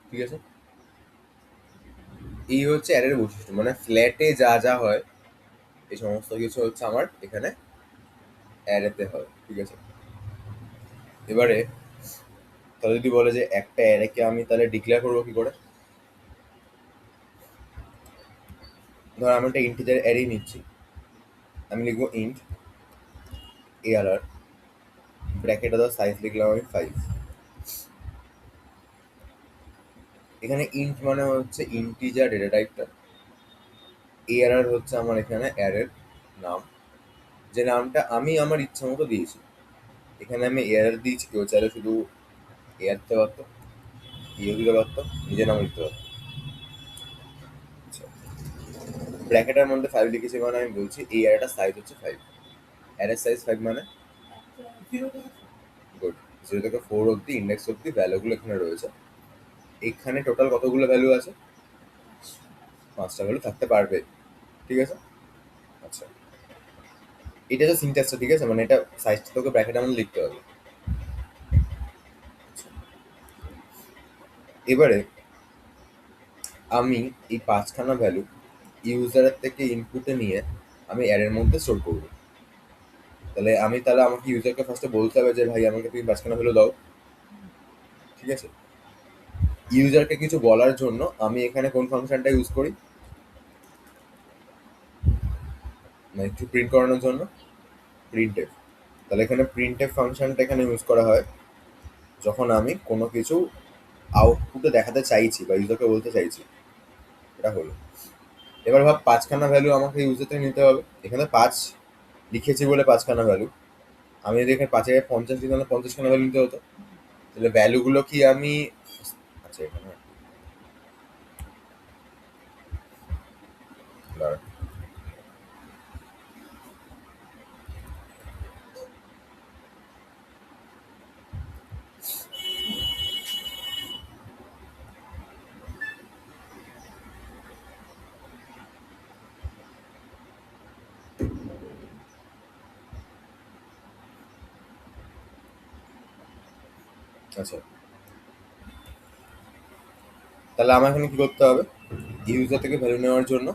ঠিক আছে? এই হচ্ছে অ্যারের বৈশিষ্ট্য, মানে ফ্ল্যাটে যা যা হয় এই সমস্ত কিছু হচ্ছে আমার এখানে অ্যারেতে হয়। ঠিক আছে? এবারে তাহলে যদি বলে যে একটা অ্যারেকে আমি তাহলে ডিক্লেয়ার করবো কি করে? ধর আমি একটা ইন্টিজার অ্যারে নিচ্ছি, আমি লিখবো ইন্ট এআরআর, ব্র্যাকেটে ধর সাইজ লিখলাম আমি 5। এখানে ইন্ট মানে হচ্ছে ইন্টিজার ডেটা টাইপটা, এআরআর হচ্ছে আমার এখানে অ্যারের নাম, যে নামটা আমি আমার ইচ্ছা মতো দিয়েছি। এখানে আমি এআরআর দিয়েছি, কেউ চাইলে শুধু এআর দিতে পারতো, ইও দিতে পারতো, নিজের নাম দিতে পারতো। ব্র্যাকেটের মধ্যে 5 লিখেছি মানে আমি বলছি এই অ্যারেটার সাইজ হচ্ছে 5, অ্যারের সাইজ 5 মানে গুড, 0 থেকে 4 অব্দি ইন্ডেক্স অব্দি ভ্যালুগুলো এখানে রয়েছে। এখানে টোটাল কতগুলো ভ্যালু আছে? 5টা ভ্যালু থাকতে পারবে। ঠিক আছে? আচ্ছা, এটা হচ্ছে সিনট্যাক্সটা। ঠিক আছে, মানে এটা সাইজটা তোকে ব্র্যাকেটের মধ্যে লিখতে হবে। এবারে আমি এই 5খানা ভ্যালু ইউজারের থেকে ইনপুটে নিয়ে আমি অ্যারের মধ্যে স্টোর করবো। তাহলে আমাকে ইউজারকে ফার্স্টে বলতে হবে যে ভাই আমাকে তুমি 5খানা ভ্যালু দাও। ঠিক আছে? ইউজারকে কিছু বলার জন্য আমি এখানে কোন ফাংশনটা ইউজ করি, মানে একটু প্রিন্ট করানোর জন্য প্রিন্টএফ। তাহলে এখানে প্রিন্টএফ ফাংশনটা এখানে ইউজ করা হয় যখন আমি কোনো কিছু আউটপুটে দেখাতে চাইছি বা ইউজারকে বলতে চাইছি। এটা হলো। এবার ভাব 5খানা ভ্যালু আমাকে ইউজার থেকে নিতে হবে। এখানে 5 লিখেছি বলে 5খানা ভ্যালু। আমি যদি এখানে 5 50 দিই তাহলে 50খানা ভ্যালু নিতে হতো। তাহলে ভ্যালুগুলো কি আমি, আচ্ছা এখানে দাঁড়া। আচ্ছা, তাহলে আমার এখানে কি করতে হবে? ইউজার থেকে ভ্যালু নেওয়ার জন্য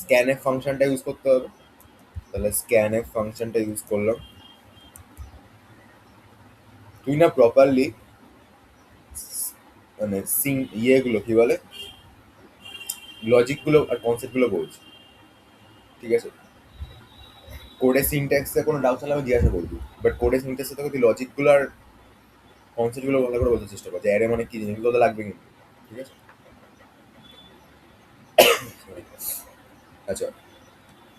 স্ক্যানএফ ফাংশনটা ইউজ করতে হবে। তাহলে স্ক্যানএফ ফাংশনটা ইউজ করলাম। তুই না প্রপারলি মানে ইয়েগুলো কি বলে, লজিকগুলো আর কনসেপ্টগুলো বলছি। ঠিক আছে? কোডের সিনট্যাক্সে কোনো ডাউট হলে আমি জিজ্ঞাসা করবি, বাট কোডের সিনট্যাক্সে তোকে তুই লজিকগুলো আর কনসেপ্টগুলো ভালো করে বলতে চেষ্টা কর যে অ্যারে মানে কি জিনিস, এগুলো তো লাগবে কিন্তু। ঠিক আছে? আচ্ছা,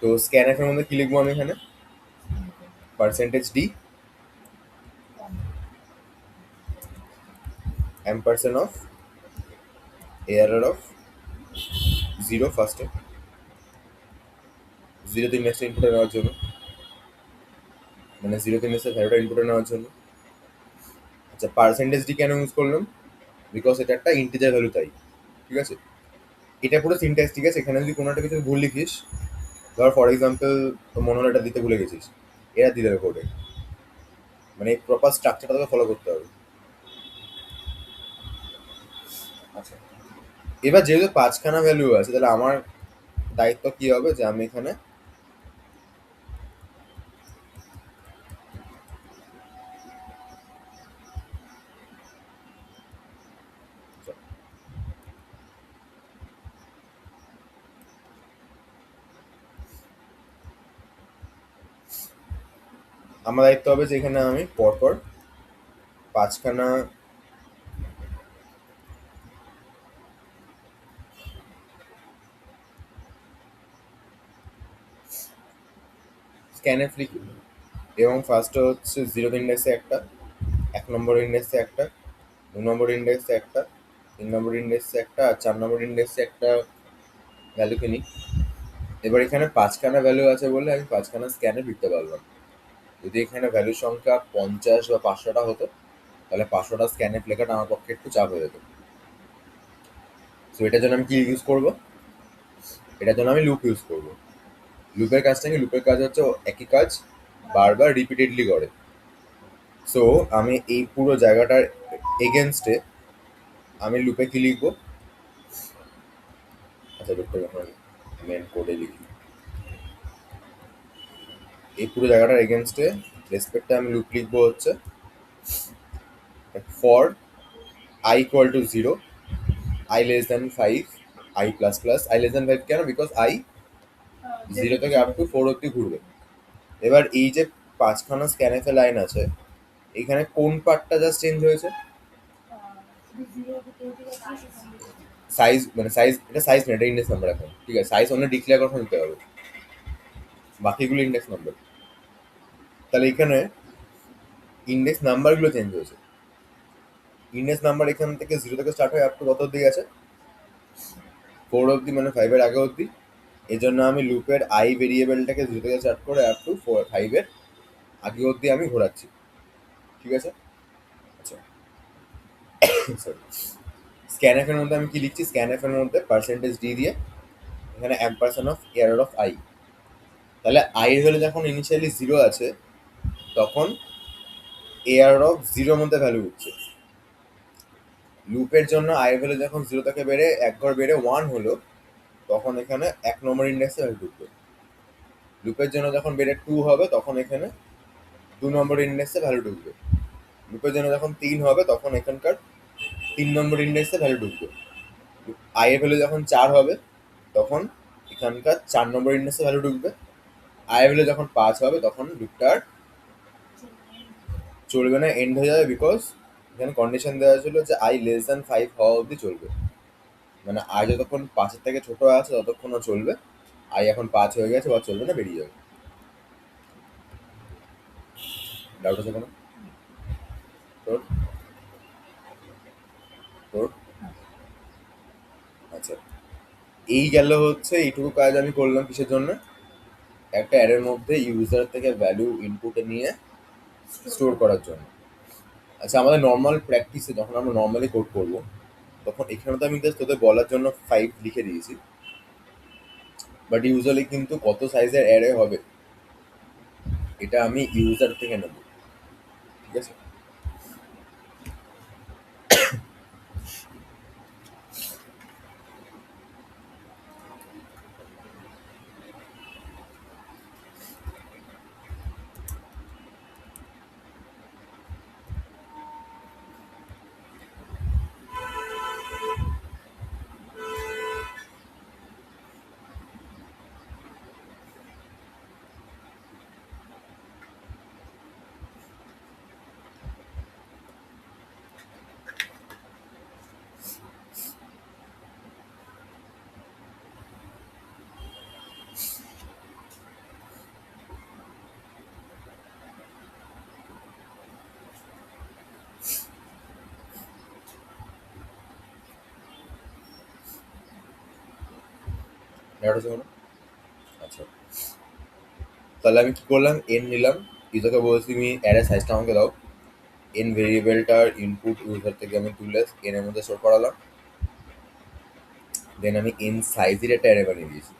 তো স্ক্যানএফ এর মধ্যে কি লিখবো আমি এখানে? %d ampersand অফ এয়ারার অফ 0 ফার্স্টে, 0 তে ইন্ডেক্সটা ইনপুটে নেওয়ার জন্য, মানে 0 তে ইন্ডেক্সের ভ্যালুটা ইনপুটে নেওয়ার জন্য। আচ্ছা, %d কেন ইউজ করলাম? বিকজ এটা একটা ইন্টিজার ভ্যালু তাই। ঠিক আছে? এটা পুরো সিনট্যাক্স। ঠিক আছে? এখানে যদি কোনো একটা কিছু ভুল লিখিস, ধর ফর এক্সাম্পল মনে হলো এটা দিতে ভুলে গেছিস, এরা দিয়ে দেবে কোডে। মানে এই প্রপার স্ট্রাকচারটা তোকে ফলো করতে হবে। আচ্ছা, এবার যেহেতু 5খানা ভ্যালু আছে তাহলে আমার দায়িত্ব কি হবে যে আমি এখানে আমার দায়িত্ব হবে যে এখানে আমি পরপর 5খানা স্ক্যানএফ লিখি, এবং ফার্স্টে হচ্ছে 0 ইন্ডেক্সে একটা, 1 নম্বর ইন্ডেক্সে একটা, 2 নম্বর ইন্ডেক্সে একটা, 3 নম্বর ইন্ডেক্সে একটা, আর 4 নম্বর ইন্ডেক্সে একটা ভ্যালুকে নিই। এবার এখানে 5খানা ভ্যালু আছে বলে আমি 5খানা স্ক্যানে লিখতে পারলাম। যদি এখানে ভ্যালুর সংখ্যা 50 বা 500টা হতো তাহলে 500টা স্ক্যানএফ লেখাটা আমার পক্ষে একটু চাপ হয়ে যেত। সো এটার জন্য আমি কি ইউজ করবো? এটার জন্য আমি লুপ ইউজ করবো। লুপের কাজ হচ্ছে ও একই কাজ বারবার রিপিটেডলি করে। সো আমি এই পুরো জায়গাটার এগেনস্টে আমি লুপে কি লিখবো? আচ্ছা লুপটা যখন মেন কোডে লিখি, এই পুরো জায়গাটার এগেনস্টে রেসপেক্টে আমি লুপ লিখবো হচ্ছে for i equal to 0, i less than 5, I plus plus. I less than 5 কেন? বিকজ আই 0 থেকে আপ টু 4 অব্দি ঘুরবে। এবার এই যে পাঁচখানা স্ক্যানএফে লাইন আছে, এখানে কোন পার্টটা জাস্ট চেঞ্জ হয়েছে? সাইজ, মানে সাইজ, এটা সাইজ না, এটা ইন্ডেক্স নাম্বার এখন, ঠিক আছে? সাইজ অন্য ডিক্লেয়ার কখন নিতে হবে, বাকিগুলো ইন্ডেক্স নাম্বার। তাহলে এখানে ইন্ডেক্স নাম্বারগুলো চেঞ্জ হয়েছে। ইন্ডেক্স নাম্বার এখান থেকে 0 থেকে স্টার্ট হয় আপ টু কত অব্দি গেছে? 4 অব্দি, মানে 5 এর আগে অব্দি। এই জন্য আমি লুপের আই ভেরিয়েবলটাকে 0 থেকে স্টার্ট করে আপ টু 5 এর আগে অব্দি আমি ঘোরাচ্ছি, ঠিক আছে? আচ্ছা স্ক্যানএফ এর মধ্যে আমি কি লিখছি? স্ক্যানএফ এর মধ্যে পার্সেন্টেজ ডি দিয়ে এখানে ampersand of error of I. তাহলে আই এর ভ্যালু যখন ইনিশিয়ালি 0 আছে, তখন এরর অফ 0 মধ্যে ভ্যালু উঠছে। লুপের জন্য আই এর ভ্যালু যখন 0 থেকে বেড়ে এক ঘর বেড়ে 1 হলো, তখন এখানে 1 নম্বর ইন্ডেক্সে ভ্যালু ঢুকবে। লুপের জন্য যখন বেড়ে 2 হবে, তখন এখানে 2 নম্বর ইন্ডেক্সে ভ্যালু ঢুকবে। লুপের জন্য যখন 3 হবে, তখন এখানকার 3 নম্বর ইন্ডেক্সে ভ্যালু ঢুকবে। আই এর ভ্যালু যখন 4 হবে, তখন এখানকার 4 নম্বর ইন্ডেক্সে ভ্যালু ঢুকবে। আই এর ভ্যালু যখন 5 হবে, তখন লুপটার চলবে না, এন্ড হয়ে যাবে। বিকজ এখানে কন্ডিশন দেওয়া ছিল যে আই লেস দ্যান 5 হওয়া অবধি চলবে, মানে আই যতক্ষণ 5-এর থেকে ছোট আছে ততক্ষণও চলবে। আই এখন 5 হয়ে গেছে, বা চলবে না, বেরিয়ে যাবে। ডাউট আছে কোনো? তোর তোর আচ্ছা, এই গেল হচ্ছে এইটুকু কাজ আমি করলাম কিসের জন্য? একটা অ্যারের মধ্যে ইউজার থেকে ভ্যালু ইনপুটে নিয়ে স্টোর করার জন্য। আচ্ছা, আমাদের নর্মাল প্র্যাকটিসে যখন আমরা নর্মালি কোড করবো, তখন এখানে তো আমি জাস্ট তোদের বলার জন্য 5 লিখে দিয়েছি, বাট ইউজুয়ালি কিন্তু কত সাইজের অ্যারে হবে এটা আমি ইউজার থেকে নেব, ঠিক আছে? এটা হচ্ছে কোনো? আচ্ছা, তাহলে আমি কি করলাম? এন নিলাম, ইউজারকে বলছি তুমি অ্যারে সাইজটা আমাকে দাও। এন ভেরিয়েবলটার ইনপুট ইউজার থেকে আমি তুলে এন এর মধ্যে স্টোর করালাম। দেন আমি এন সাইজের একটা অ্যারে বানিয়ে দিয়েছি।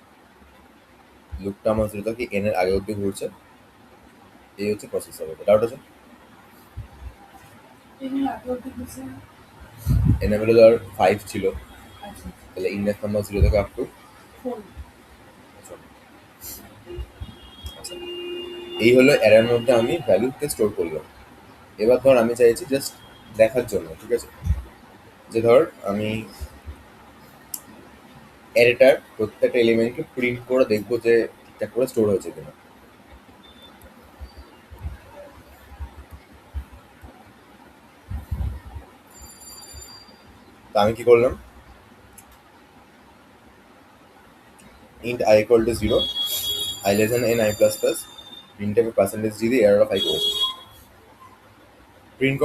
লুকটা আমার যেটা কি এন এর আগে অব্দি ঘুরছে। এই হচ্ছে প্রসেস হবে। ডাউট আছে? এন এর ভ্যালু ধর 5 ছিল, তাহলে ইন্ডেক্স নাম্বার 0 থেকে আপ টু। আচ্ছা, এই হলো অ্যারের মধ্যে আমি ভ্যালুকে স্টোর করলাম। এবার ধর আমি চাইছি জাস্ট দেখার জন্য, ঠিক আছে, যে ধর আমি অ্যারেটার প্রত্যেকটা এলিমেন্টকে প্রিন্ট করে দেখবো যে ঠিকঠাক করে স্টোর হয়েছে কিনা। তো আমি কি করলাম? int I equal to 0, I less than n I plus plus, printf percentage d দিয়ে এরর অফ i করেছি। প্রিন্ট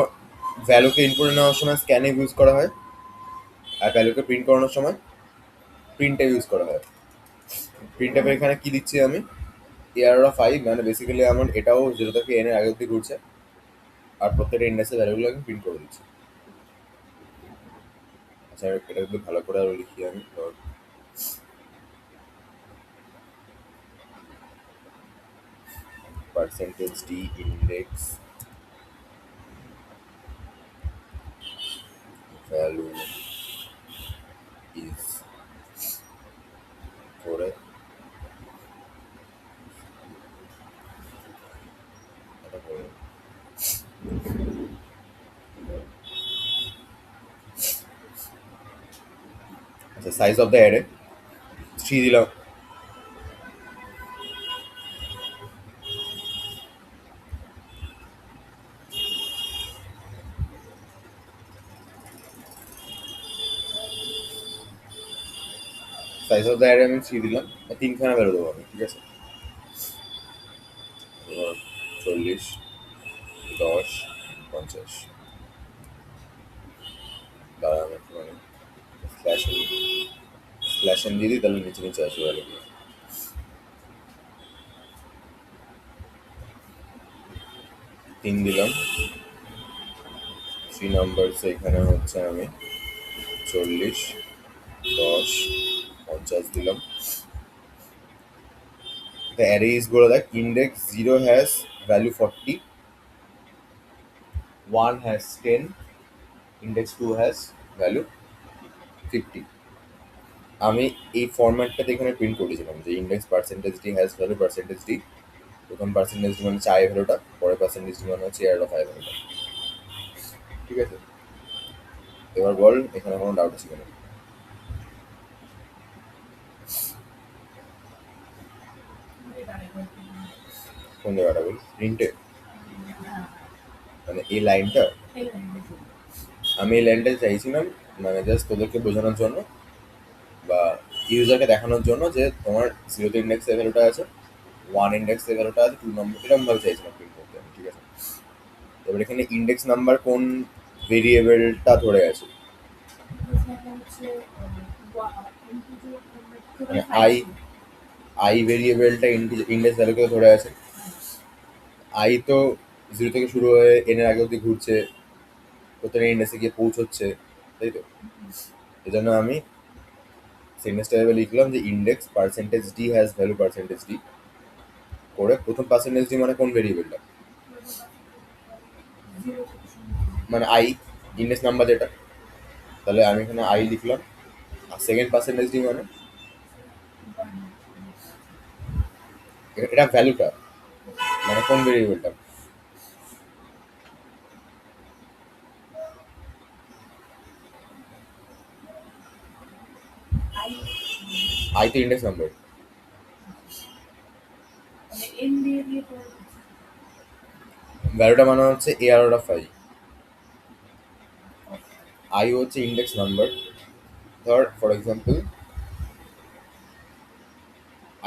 ভ্যালুকে ইনপুটে নেওয়ার সময় স্ক্যানে ইউজ করা হয়, আর ভ্যালুকে প্রিন্ট করানোর সময় প্রিন্টে ইউজ করা হয়। প্রিন্টে এখানে কি দিচ্ছি আমি? এরর অফ i, মানে বেসিক্যালি আমার এটাও 0 থেকে n এর আগে অব্দি ঘুরছে, আর প্রত্যেকটা ইন্ডেক্সের ভ্যালুগুলো আমি প্রিন্ট করে দিচ্ছি। আচ্ছা, এটা একটু ভালো করে আরো লিখি আমি। পার্সেন্টেজ ডি ইন্ডেক্স ভ্যালু আচ্ছা, সাইজ অফ দ্য অ্যারে 3 দিলাম। সাইজ অফ দ্য অ্যারে আমি 3 দিলাম, তিনখানা ভ্যালু দেবো আমি, ঠিক আছে? এবার 40, 10, 50। দাঁড়া আমি একটু মানে স্ল্যাশ এন দিয়ে দিই, তাহলে নিচে নিচে আসবে ভ্যালুগুলো। 3 দিলাম। 3 নাম্বার এখানে হচ্ছে আমি 40, 10, 50 দিলাম। The array is বলে দেখ, index 0 has value 40, 1 has 10, index 2 has value 50। আমি এই ফরম্যাটটাতে এখানে প্রিন্ট করেছিলাম যে index percentage D has value percentage D. প্রথম পার্সেন্টেজ ডি মানে হচ্ছে আই ভ্যালুটা, পরে পার্সেন্টেজ ডি মানে হচ্ছে এয়ার অফ আই ভ্যালুটা, ঠিক আছে? এবার বল এখানে কোনো ডাউট আছে কিনা? কোন জায়গাটা বল, প্রিন্টে মানে এই লাইনটা? আমি এই লাইনটা চাইছিলাম মানে জাস্ট তোদেরকে বোঝানোর জন্য বা ইউজারকে দেখানোর জন্য যে তোমার জিরোতে ইন্ডেক্সের ভ্যালুটা আছে, 1 ইন্ডেক্সের ভ্যালুটা আছে, 2 নম্বর, এরকম ভাবে চাইছিলাম প্রিন্ট করতে আমি, ঠিক আছে? এবার এখানে ইন্ডেক্স নাম্বার কোন ভেরিয়েবলটা ধরে আছে? মানে আই ভেরিয়েবলটা ইন্ডেক্স ভ্যালুকে ধরে আছে। আই তো 0 থেকে শুরু হয়ে এন এর আগে অব্দি ঘুরছে, প্রথমে ইন্ডেক্সে গিয়ে পৌঁছচ্ছে, তাই তো? এই জন্য আমি সেকেন্ড স্টেপে লিখলাম যে index percentage D has value percentage D করে প্রথম পার্সেন্টেজ ডি মানে কোন ভেরিয়েবলটা? মানে আই, ইন্ডেক্স নাম্বার যেটা, তাহলে আমি এখানে আই লিখলাম। আর সেকেন্ড পার্সেন্টেজ ডি মানে এটা ভ্যালুটা, মানে কোন ভেরিয়েবলটা? আই তো ইন্ডেক্স নাম্বার। ভ্যালুটা মানে হচ্ছে এআর অফ আই। আই হচ্ছে ইন্ডেক্স নাম্বার। ধর ফর এক্সাম্পল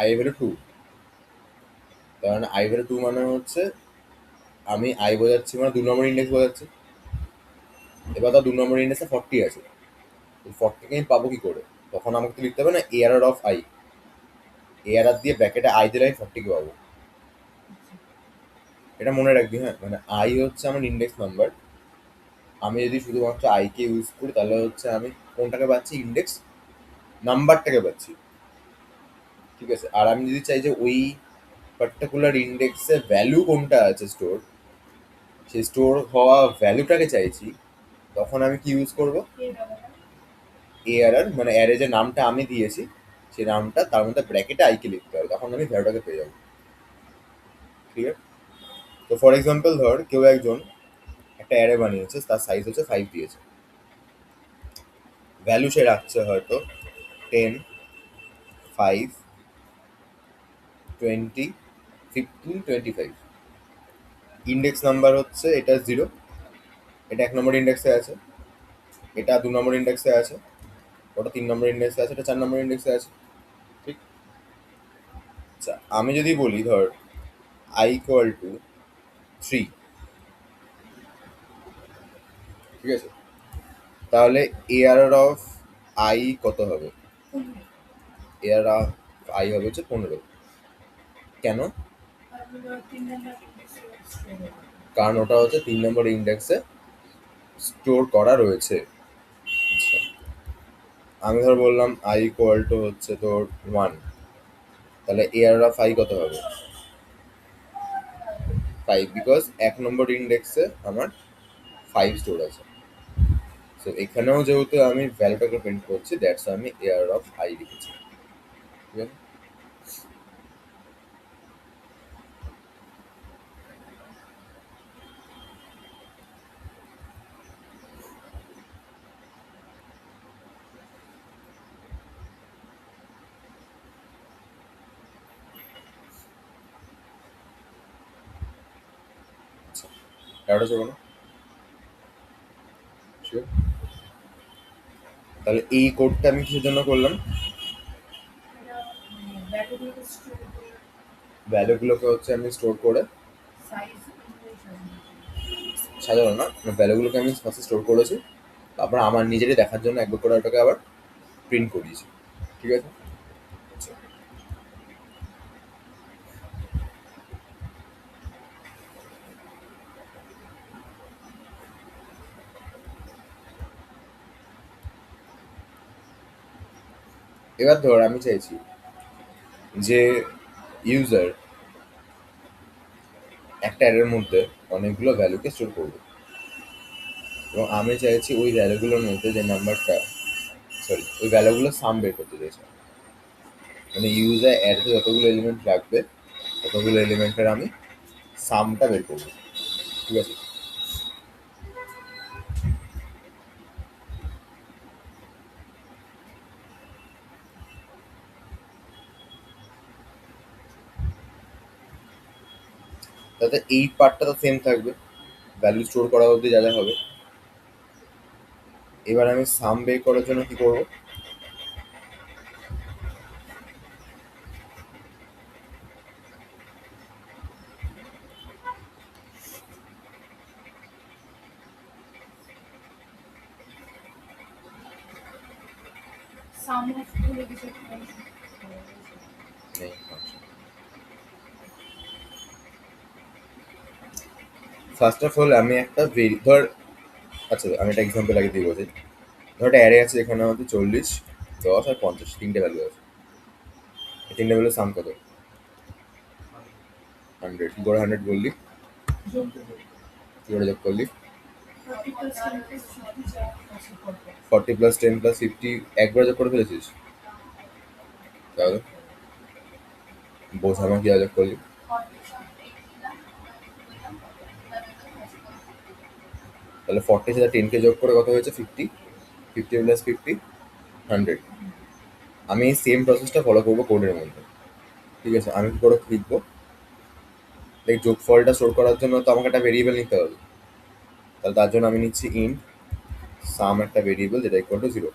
আই ভ্যালু 2, তার মানে আই ভ্যালু 2 মানে হচ্ছে আমি আই বোঝাচ্ছি মানে 2 নম্বর ইন্ডেক্স বোঝাচ্ছি। এবার তার 2 নম্বর ইন্ডেক্সে 40 আছে, এই 40কে আমি পাবো কি করে? তখন আমাকে তো লিখতে হবে না এআর অফ আই, এআর দিয়ে ব্র্যাকেটে আই দিলে আমি 40কে পাবো। এটা মনে রাখবি, হ্যাঁ? মানে আই হচ্ছে আমার ইন্ডেক্স নাম্বার। আমি যদি শুধুমাত্র আইকে ইউজ করি তাহলে হচ্ছে আমি কোনটাকে পাচ্ছি? ইন্ডেক্স নাম্বারটাকে পাচ্ছি, ঠিক আছে? আর আমি যদি চাই যে ওই পার্টিকুলার ইন্ডেক্সে ভ্যালু কোনটা আছে স্টোর, সেই স্টোর হওয়া ভ্যালুটাকে চাইছি, তখন আমি কি ইউজ করব? এআরআর, মানে অ্যারে যে নামটা আমি দিয়েছি সেই নামটা তার মধ্যে ব্র্যাকেটে আইকে লিখতে হবে, তখন আমি ভ্যালুটাকে পেয়ে যাবো, ঠিক আছে? তো ফর এক্সাম্পল ধর কেউ একজন একটা অ্যারে বানিয়েছে, তার সাইজ হচ্ছে 5 দিয়েছে, ভ্যালু সে রাখছে হয়তো 10, 5, 20, 15, 25। ইন্ডেক্স নাম্বার হচ্ছে এটা 0, এটা 1 নম্বর ইন্ডেক্সে আছে, এটা 2 নম্বর ইন্ডেক্সে আছে, ওটা 3 নম্বর ইন্ডেক্সে আছে, এটা 4 নম্বর ইন্ডেক্সে আছে, ঠিক? আচ্ছা, আমি যদি বলি ধর আই ইকুয়াল টু 3, ঠিক আছে? তাহলে এআর অফ আই কত হবে? এআর অফ আই হবে হচ্ছে 15। কেন? কারণ ওটা হচ্ছে 3 নম্বর ইন্ডেক্সে স্টোর করা রয়েছে। আচ্ছা, আমি ধর বললাম আই ইকুয়াল টু হচ্ছে তোর 1, তাহলে এআর অফ আই কত হবে? 5, বিকজ 1 নম্বর ইন্ডেক্সে আমার 5 স্টোর আছে। সো এখানেও যেহেতু আমি ভ্যালুটাকে প্রিন্ট করছি, দ্যাটস আমি এআর অফ আই লিখেছি, ঠিক আছে? ডাউট আছে কোনো? Sure? তাহলে এই কোডটা আমি কিসের জন্য করলাম? ভ্যালুগুলোকে হচ্ছে আমি স্টোর করে সাজানো না, ভ্যালুগুলোকে আমি ফার্স্টে স্টোর করেছি, তারপর আমার নিজেরই দেখার জন্য একবার করে ওটাকে আবার প্রিন্ট করিয়েছি। ঠিক আছে? আচ্ছা, এবার ধর আমি চাইছি যে ইউজার একটা অ্যারের মধ্যে অনেকগুলো ভ্যালুকে স্টোর করবে, এবং আমি চাইছি ওই ভ্যালুগুলোর মধ্যে যে নাম্বারটা, সরি, ওই ভ্যালুগুলোর সাম বের করতে চাইছি। মানে ইউজার অ্যারেতে যতগুলো এলিমেন্ট রাখবে ততগুলো এলিমেন্টের আমি সামটা বের করবো। ঠিক আছে? তাতে এই পার্টটা তো সেম থাকবে, ভ্যালু স্টোর করা অবধি যা যা হবে। এবার আমি সাম বের করার জন্য কি করবো? ফার্স্ট অফ অল আমি একটা ধর, আচ্ছা আমি একটা এক্সাম্পল আগে দিয়ে বলছি। ধর একটা অ্যারে আছে যেখানে আমাদের 40, 10 আর 50 তিনটে ভ্যালু আছে। এই তিনটে ভ্যালু সাম কত? 100। কি করে 100 বললি? কি করে যোগ করলি? 40 প্লাস 10 প্লাস 50 একবার যোগ করে ফেলেছিস? তাহলে বোঝ আমার কি যোগ করলি? তাহলে 40 সাথে 10 কে যোগ করে কত হয়েছে? 50। 50 প্লাস 50 100। আমি এই সেম প্রসেসটা ফলো করবো কোডের মধ্যে। ঠিক আছে? আমি কি করে লিখবো? এই যোগফলটা স্টোর করার জন্য তো আমাকে একটা ভেরিয়েবল নিতে হবে। তাহলে তার জন্য আমি নিচ্ছি ইন্ট সাম, একটা ভেরিয়েবল যেটা ইকুয়াল টু 0।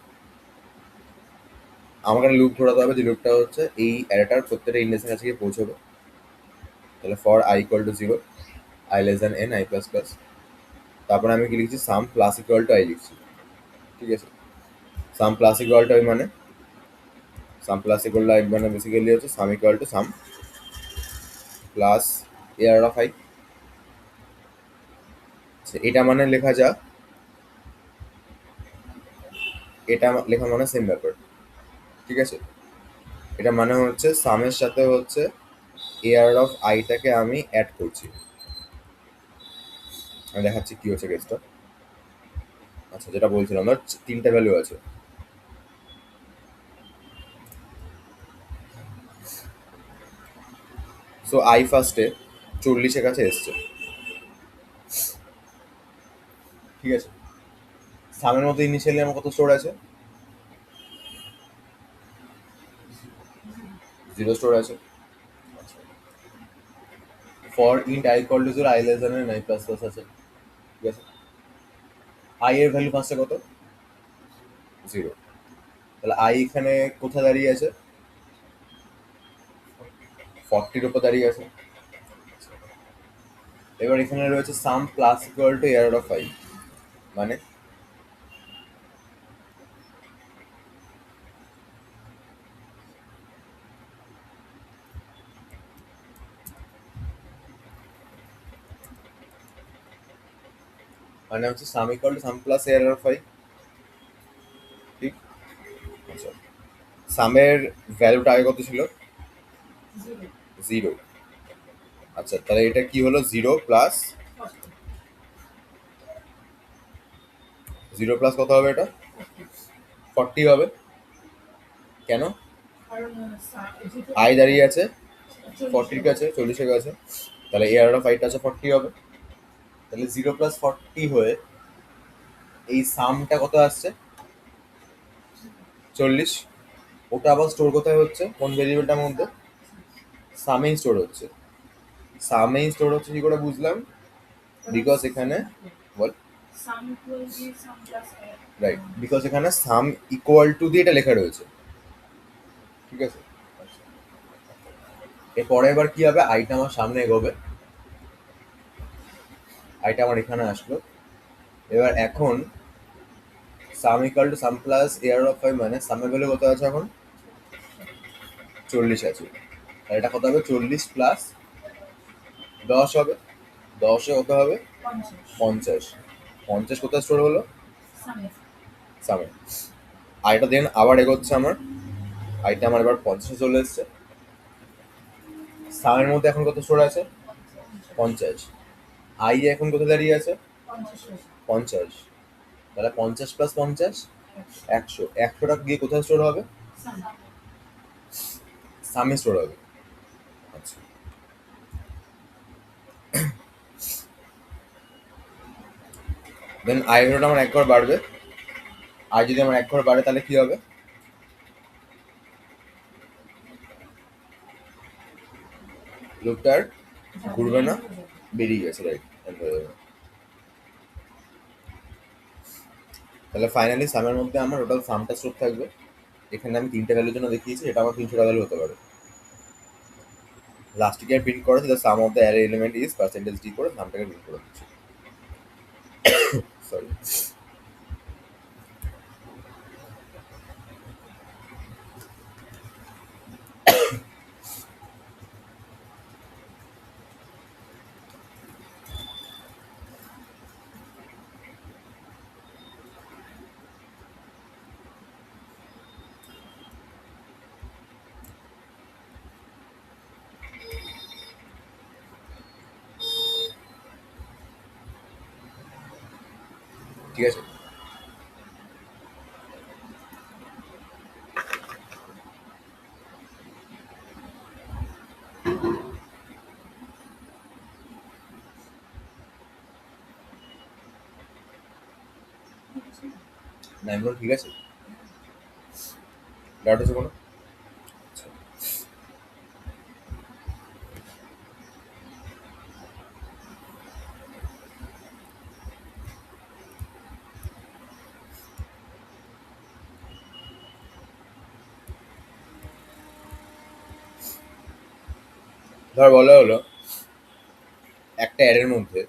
আমাকে একটা লুপ ঘোরাতে হবে, যে লুপটা হচ্ছে এই অ্যারেটার প্রত্যেকটা ইন্ডেক্সের কাছে গিয়ে পৌঁছবে। তাহলে for i equal to 0, i less than n, i plus plus. তারপরে আমি কি লিখছি? Sum plus equal to i লিখছি। ঠিক আছে? Sum plus equal to i মানে, sum plus equal to i মানে বেসিক্যালি হচ্ছে sum equal to sum plus array of i. এটা মানে লেখা যা, এটা লেখা মানে সেম ব্যাপার। ঠিক আছে? এটা মানে হচ্ছে সামের সাথে হচ্ছে এয়ার অফ আইটাকে আমি অ্যাড করছি। আমি দেখাচ্ছি কি হচ্ছে কেসটা। আচ্ছা, যেটা বলছিলাম, ধর তিনটা ভ্যালু আছে। সো আই ফার্স্টে 40-এর কাছে এসছে। ঠিক আছে? সামের মধ্যে ইনিশিয়ালি আমার কত স্টোর আছে? 0 স্টোর আছে। For int I equal to 0, i less than n, i plus plus আছে। ঠিক আছে? আই এর ভ্যালু ফার্স্টে কত? 0। তাহলে আই এখানে কোথায় দাঁড়িয়ে আছে? 40-র উপর দাঁড়িয়ে আছে। এবার এখানে রয়েছে সাম plus equal two air of I, মানে হচ্ছে sum equal to sum plus array of I. ঠিক? আচ্ছা, সামের ভ্যালুটা আগে কত ছিল? 0। আচ্ছা, তাহলে এটা কি হলো? 0 প্লাস 0 প্লাস কত হবে? এটা 40 হবে। কেন? আই দাঁড়িয়ে আছে 40-র কাছে, 40-এর কাছে। তাহলে এয়ার অফ আইটা আছে 40 হবে। তাহলে 0 প্লাস 40 হয়ে এই সামটা কত আসছে? 40। ওটা আবার স্টোর কোথায় হচ্ছে? কোন ভেরিয়েবলটার মধ্যে? সামেই স্টোর হচ্ছে। সামেই স্টোর হচ্ছে কি করে বুঝলাম? বিকজ এখানে বল রাইট, বিকজ এখানে সাম ইকুয়াল টু দিয়ে এটা লেখা রয়েছে, ঠিক আছে। এরপরে এবার কি হবে, আইটা আমার সামনে এগোবে, আইটা আমার এখানে আসলো। এবার এখন সাম equal to sum plus array of 5 মানে সামের ভ্যালু কত আছে এখন 40 আছে, আর এটা কত হবে 40 প্লাস 10 হবে, 10 কত হবে 50, 50 কোথায় স্টোর হলো সামে। আইটা দেন আবার এগোচ্ছে আমার, আইটা আমার এবার 50 চলে এসছে, সামের মধ্যে এখন কত স্টোর আছে 50, আই এখন কোথায় দাঁড়িয়ে আছে 50, তাহলে 50 প্লাস 50 100, 100টা গিয়ে কোথায় স্টোর হবে সামে স্টোর হবে। আচ্ছা, দেন আই ভ্যালুটা আমার 1 ঘর বাড়বে, আর যদি আমার 1 ঘর বাড়ে তাহলে কি হবে, লুপটা আর ঘুরবে না, বেরিয়ে গেছে, রাইট। তাহলে ফাইনালি সামের মধ্যে আমার টোটাল সামটা স্টোর থাকবে, এখানে আমি 3টে ভ্যালুর জন্য দেখিয়েছি, এটা আমার 300টা ভ্যালু হতে পারে। লাস্ট গিয়ে প্রিন্ট করে the some of the array element is percentage D করে সামটাকে প্রিন্ট করে দিচ্ছি, সরি। ঠিক আছে, না এমন ঠিক আছে, ডাউট আছে কোনো? আচ্ছা, ধর বলা হলো একটা অ্যারের মধ্যে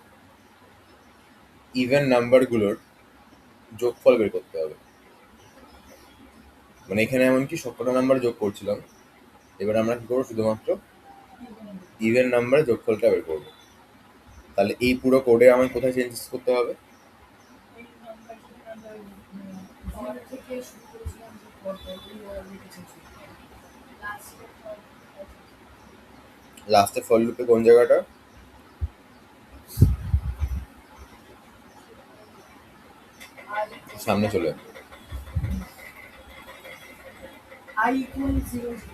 ইভেন নাম্বারগুলোর যোগফল বের করতে হবে, মানে এখানে এমনকি সবকটা নাম্বার যোগ করছিলাম, এবার আমরা কি করবো শুধুমাত্র ইভেন নাম্বারের যোগফলটা বের করবো। তাহলে এই পুরো কোডে আমায় কোথায় চেঞ্জেস করতে হবে, লাস্টে ফর লুপে কোন জায়গাটা, সামনে চলে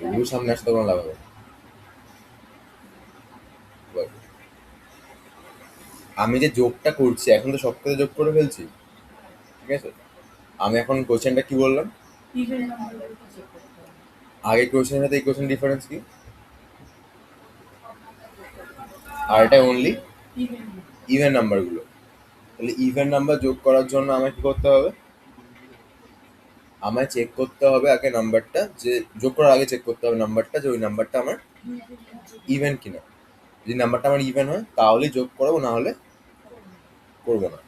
ওগুলো সামনে আসতে কোনো লাভ হবে, বল। আমি যে যোগটা করছি এখন তো সবকটা যোগ করে ফেলছি, ঠিক আছে। আমি এখন কোশ্চেনটা কি বললাম, আগে কোশ্চেনের সাথে এই কোশ্চেন ডিফারেন্স কি, আর এটা অনলি ইভেন নাম্বারগুলো। তাহলে ইভেন নাম্বার যোগ করার জন্য আমায় কি করতে হবে, আমায় চেক করতে হবে আগে নাম্বারটা, যে যোগ করার আগে চেক করতে হবে নাম্বারটা, যে ওই নাম্বারটা আমার ইভেন কিনা। যদি নাম্বারটা আমার ইভেন হয় তাহলে যোগ করবো, না হলে করবো না।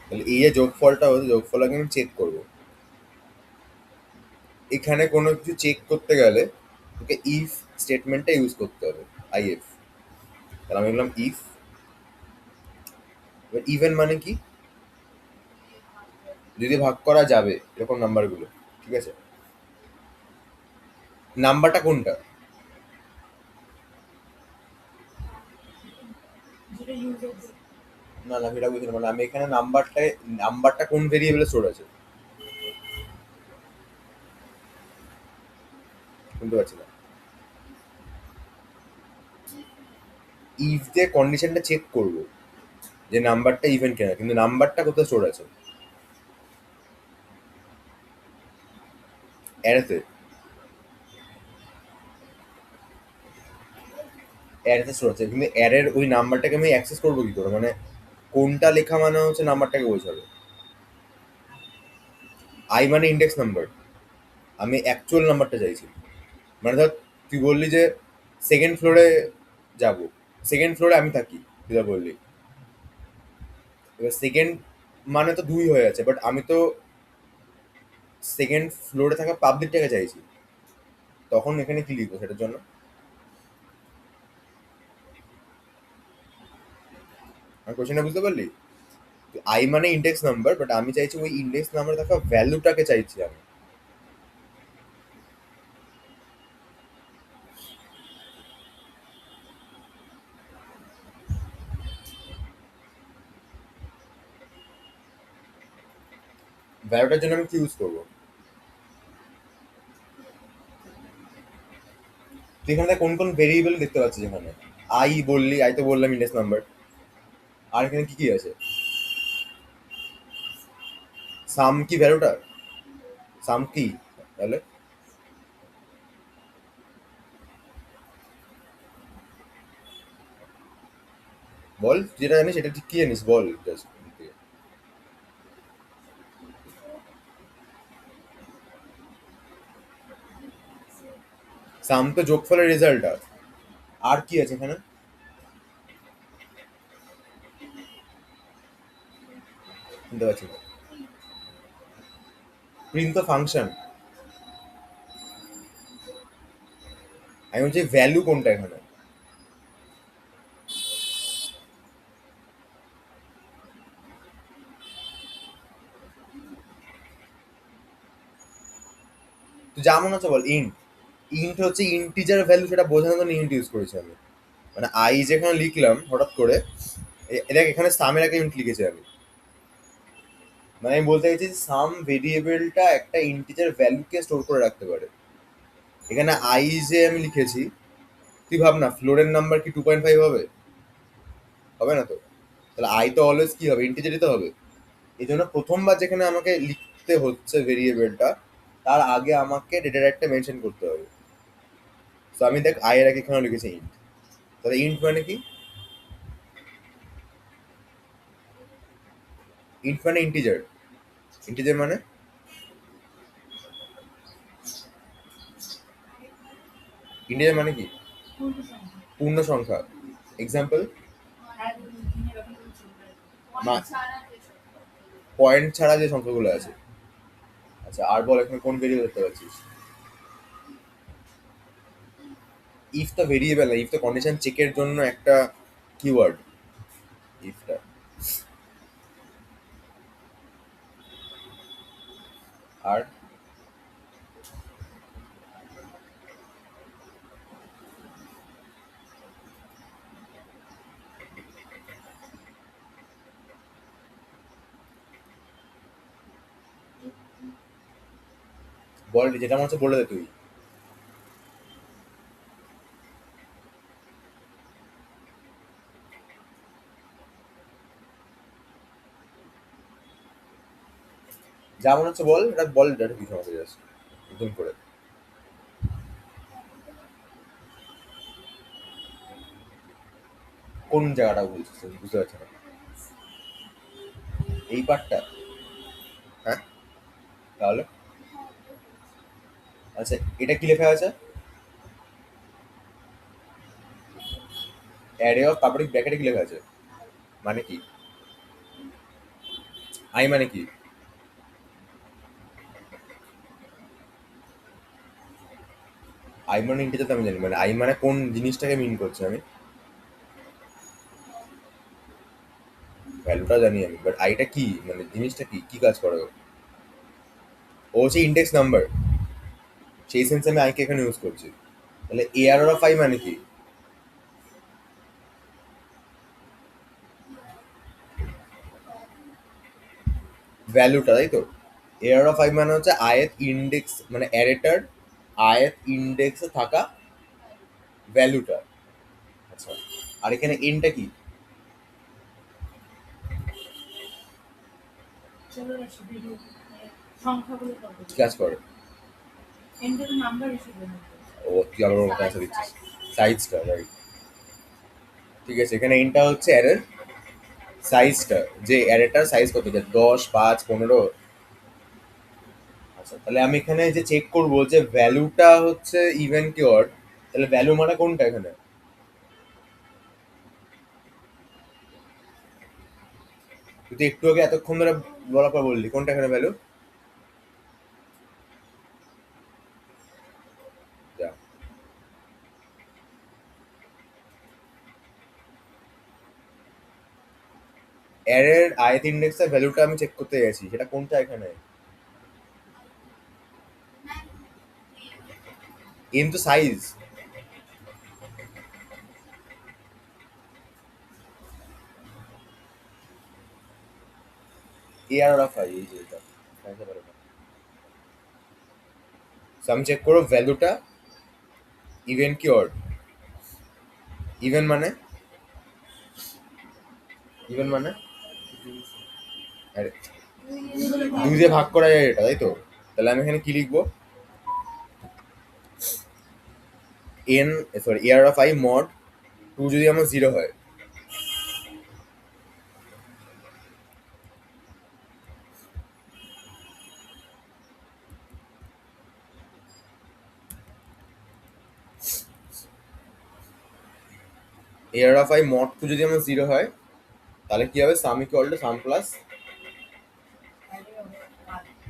তাহলে এই যে যোগফলটা হচ্ছে, যোগফল আগে আমি চেক করবো। এখানে কোনো কিছু চেক করতে গেলে ওকে ইফ স্টেটমেন্টটা ইউজ করতে হবে, আইএফ। তাহলে আমি বললাম ইফ, এবার ইভেন মানে কি, যদি ভাগ করা যাবে এরকম নাম্বারগুলো, ঠিক আছে। নাম্বারটা কোনটা, না না সেটা বুঝলাম, মানে আমি এখানে নাম্বারটা কোন ভেরিয়েবলে স্টোর আছে শুনতে পাচ্ছি না। ইফ দিয়ে কন্ডিশনটা চেক করব যে নাম্বারটা ইভেন কিনা, কিন্তু নাম্বারটা কোথায় স্টোর আছে অ্যারেতে, অ্যারেতে স্টোর আছে, কিন্তু অ্যারের ওই নাম্বারটাকে আমি অ্যাক্সেস করবো কি করে, মানে কোনটা লেখা মানে হচ্ছে নাম্বারটাকে বোঝাবে। আই মানে ইন্ডেক্স নাম্বার, আমি অ্যাকচুয়াল নাম্বারটা চাইছি। মানে ধর তুই বললি যে সেকেন্ড ফ্লোরে যাব, সেকেন্ড ফ্লোরে আমি থাকি, তুই যা বললি। এবার সেকেন্ড মানে তো দুই হয়ে আছে, বাট আমি তো সেকেন্ড ফ্লোরে থাকা পাবলিকটাকে চাইছি। তখন এখানে কি লিখবো সেটার জন্য? আমার কোশ্চেনটা বুঝতে পারলি? আই মানে ইন্ডেক্স নাম্বার, বাট আমি চাইছি ওই ইন্ডেক্স নাম্বারে থাকা ভ্যালুটাকে চাইছি আমি। ভ্যালুটার জন্য আমি কি ইউজ করবো? তুই এখানে কোন কোন ভেরিয়েবল দেখতে পাচ্ছিস এখানে? আই বললি, আই তো বললাম ইন্ডেক্স নাম্বার। আর এখানে কি কি আছে? সাম কি ভ্যালুটা? সাম কি তাহলে? বল, যেটা জানিস সেটা ঠিক কি জানিস বল জাস্ট। সাম তো যোগফলের রেজাল্ট। আর কি আছে এখানে? শুনতে পাচ্ছি না। প্রিন্ট তো ফাংশন। আমি বলছি ভ্যালু কোনটা এখানে? তো যেমন আছে বল ইন্ট। ইন্ট হচ্ছে ইন্টিজার ভ্যালু, সেটা বোঝানোর জন্য ইন্ট ইউজ করেছি আমি। মানে আই যেখানে লিখলাম হঠাৎ করে, দেখ এখানে সামের একটা ইন্ট লিখেছি আমি। মানে আমি বলতে চাইছি সাম ভেরিয়েবলটা একটা ইন্টিজার ভ্যালুকে স্টোর করে রাখতে পারে। এখানে আই যে আমি লিখেছি, তুই ভাব না ফ্লোরের নাম্বার কি 2.5 হবে? হবে না তো। তাহলে আই তো অলওয়েজ কি হবে, ইন্টিজারই তো হবে। এই জন্য প্রথমবার যেখানে আমাকে লিখতে হচ্ছে ভেরিয়েবলটা, তার আগে আমাকে ডেটা টাইপটা মেনশন করতে হবে। তো আমি দেখ আই এর আগে এখানে লিখেছি ইন্ট। তাহলে ইন্ট মানে কি? ইন্ট মানে ইন্টিজার। ইন্টিজার মানে ইন্টিজার মানে কি? পূর্ণ সংখ্যা। এক্সাম্পল? পয়েন্ট ছাড়া যে সংখ্যাগুলো আছে। আচ্ছা আর বল, এখানে কোন ভেরিয়েবল দেখতে পাচ্ছিস? ইফ তো ভেরিয়েবল না, ইফ তো কন্ডিশন চেকের জন্য একটা কিওয়ার্ড ইফটা। আর বল, যেটা মনে হচ্ছে বলে দে তুই। যা মনে হচ্ছে বল, এটা বল, এটা কিছু আমাকে জাস্ট নতুন করে। কোন জায়গাটা বলছিস আমি বুঝতে পারছি না। এই পার্টটা? হ্যাঁ। তাহলে আচ্ছা, এটা কি লেখা আছে? অ্যারে অফ তারপরে ব্র্যাকেটে কি লেখা আছে? মানে কি? আই মানে কি? আই মানে ইন্টিজার তো আমি জানি, মানে আই মানে কোন জিনিসটাকে মিন করছে আমি ভ্যালুটা জানি আমি, বাট আইটা কি মানে জিনিসটা কি কি কাজ করে ও? ও হচ্ছে ইন্ডেক্স নাম্বার, সেই সেন্সে আমি আইকে এখানে ইউজ করছি। তাহলে এআর অফ আই মানে কি? ভ্যালুটা, তাই তো। এআর অফ আই মানে হচ্ছে আয়ের ইন্ডেক্স, মানে অ্যারেটার আয়ের ইন্ডেক্সে থাকা ভ্যালুটা। আচ্ছা, আর এখানে এনটা কি? কি কাজ করে? ও তুই আবার ওর কাছে দিচ্ছিস সাইজটা, রাইট। ঠিক আছে, এখানে এনটা হচ্ছে অ্যারের সাইজটা, যে অ্যারেটার সাইজ কত, যে 10, 5, 15। আচ্ছা, তাহলে আমি এখানে যে চেক করব যে ভ্যালুটা হচ্ছে ইভেন কি অড, তাহলে ভ্যালু মানে কোনটা এখানে? তুই তো একটু আগে এতক্ষণ ধরে বলার পর বললি কোনটা এখানে ভ্যালু? যা, অ্যারের আইথ ইন্ডেক্সের ভ্যালুটা আমি চেক করতে গেছি, সেটা কোনটা এখানে? এম তো size. A R of I, এই যে এটা আমি চেক করবো ভ্যালুটা ইভেন কি অড। ইভেন মানে, ইভেন মানে আরে, 2 দিয়ে ভাগ করা যায় এটা, তাই তো? তাহলে আমি এখানে কি লিখবো? N, sorry, A R of I mod 2 যদি আমার 0 হয়, A R of I mod 2 যদি আমার 0 হয়, তাহলে কি হবে? Sum equal to sum plus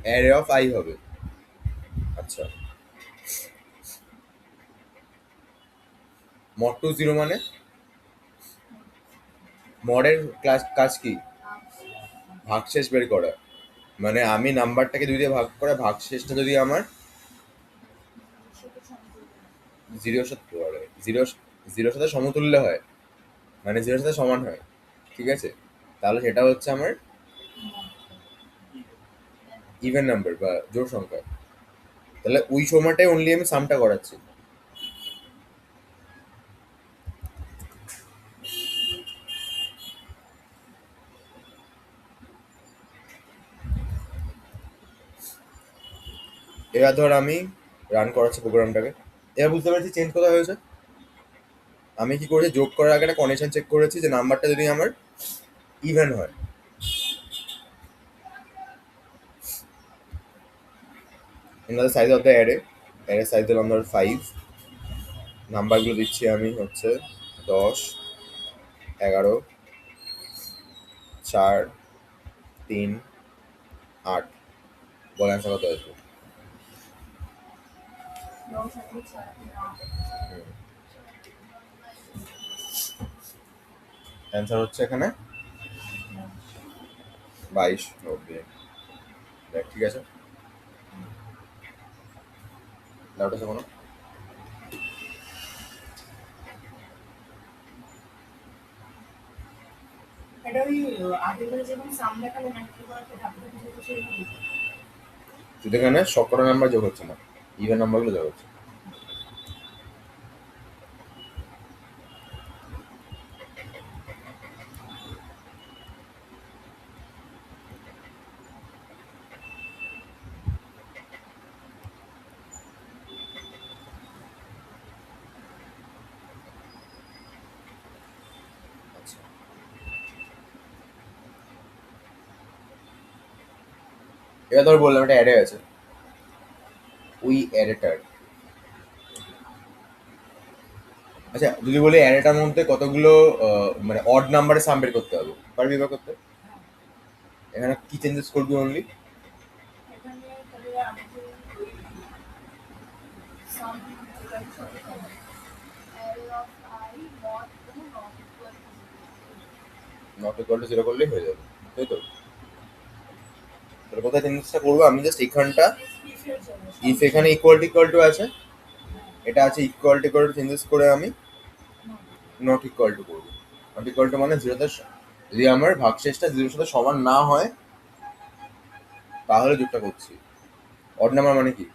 array of I হবে। আচ্ছা, মড 2 0 মানে মডের ক্লাস কাজ কি? ভাগশেষ বের করা। মানে আমি নাম্বারটাকে 2 দিয়ে ভাগ করে ভাগশেষটা যদি আমার জিরোর সাথে জিরো, জিরোর সাথে সমতুল্য হয়, মানে জিরোর সাথে সমান হয়, ঠিক আছে, তাহলে সেটা হচ্ছে আমার ইভেন নাম্বার বা জোড় সংখ্যা। তাহলে ওই সময়টাই অনলি আমি সামটা করাচ্ছি। এবার ধর আমি রান করাচ্ছি প্রোগ্রামটাকে। এবার বুঝতে পারছি চেঞ্জ কোথায় হয়েছে। আমি কি করেছি, যোগ করার আগে একটা কন্ডিশন চেক করেছি যে নাম্বারটা যদি আমার ইভেন হয়। In the size of the array, array size দিলাম ধর 5, নাম্বারগুলো দিচ্ছি আমি হচ্ছে 10, 11, 4, 3, 8। বল অ্যান্সার কত আসবে? অ্যান্সার হচ্ছে এখানে 22, 90। দেখ, ঠিক আছে, ডাউট আছে কোনো? শুধু এখানে সবকটা নাম্বার যোগ হচ্ছে না, ইভেন নাম্বারগুলো যোগ হচ্ছে। আচ্ছা, এবার ধর বললাম একটা অ্যারে আছে, ওই অ্যারেটার, আচ্ছা যদি বলি অ্যারেটার মধ্যে কতগুলো মানে অড নাম্বারের সাম বের করতে হবে, পারবি বা করতে? এখানে কি চেঞ্জেস করবি অনলি? নট ইকুয়াল টু 0 করলেই হয়ে যাবে, তাই তো? তাহলে কোথায় চেঞ্জেসটা করবো? আমি জাস্ট এখানটা, ইফ এখানে ইকুয়াল টু আছে, এটা আছে ইকুয়াল টু চেঞ্জেস করে আমি নট ইকুয়াল টু করবো। নট ইকুয়াল টু মানে জিরোতে, যদি আমার ভাগশেষটা জিরোর সাথে সমান না হয় তাহলে যোগটা করছি। অড নাম্বার মানে কি?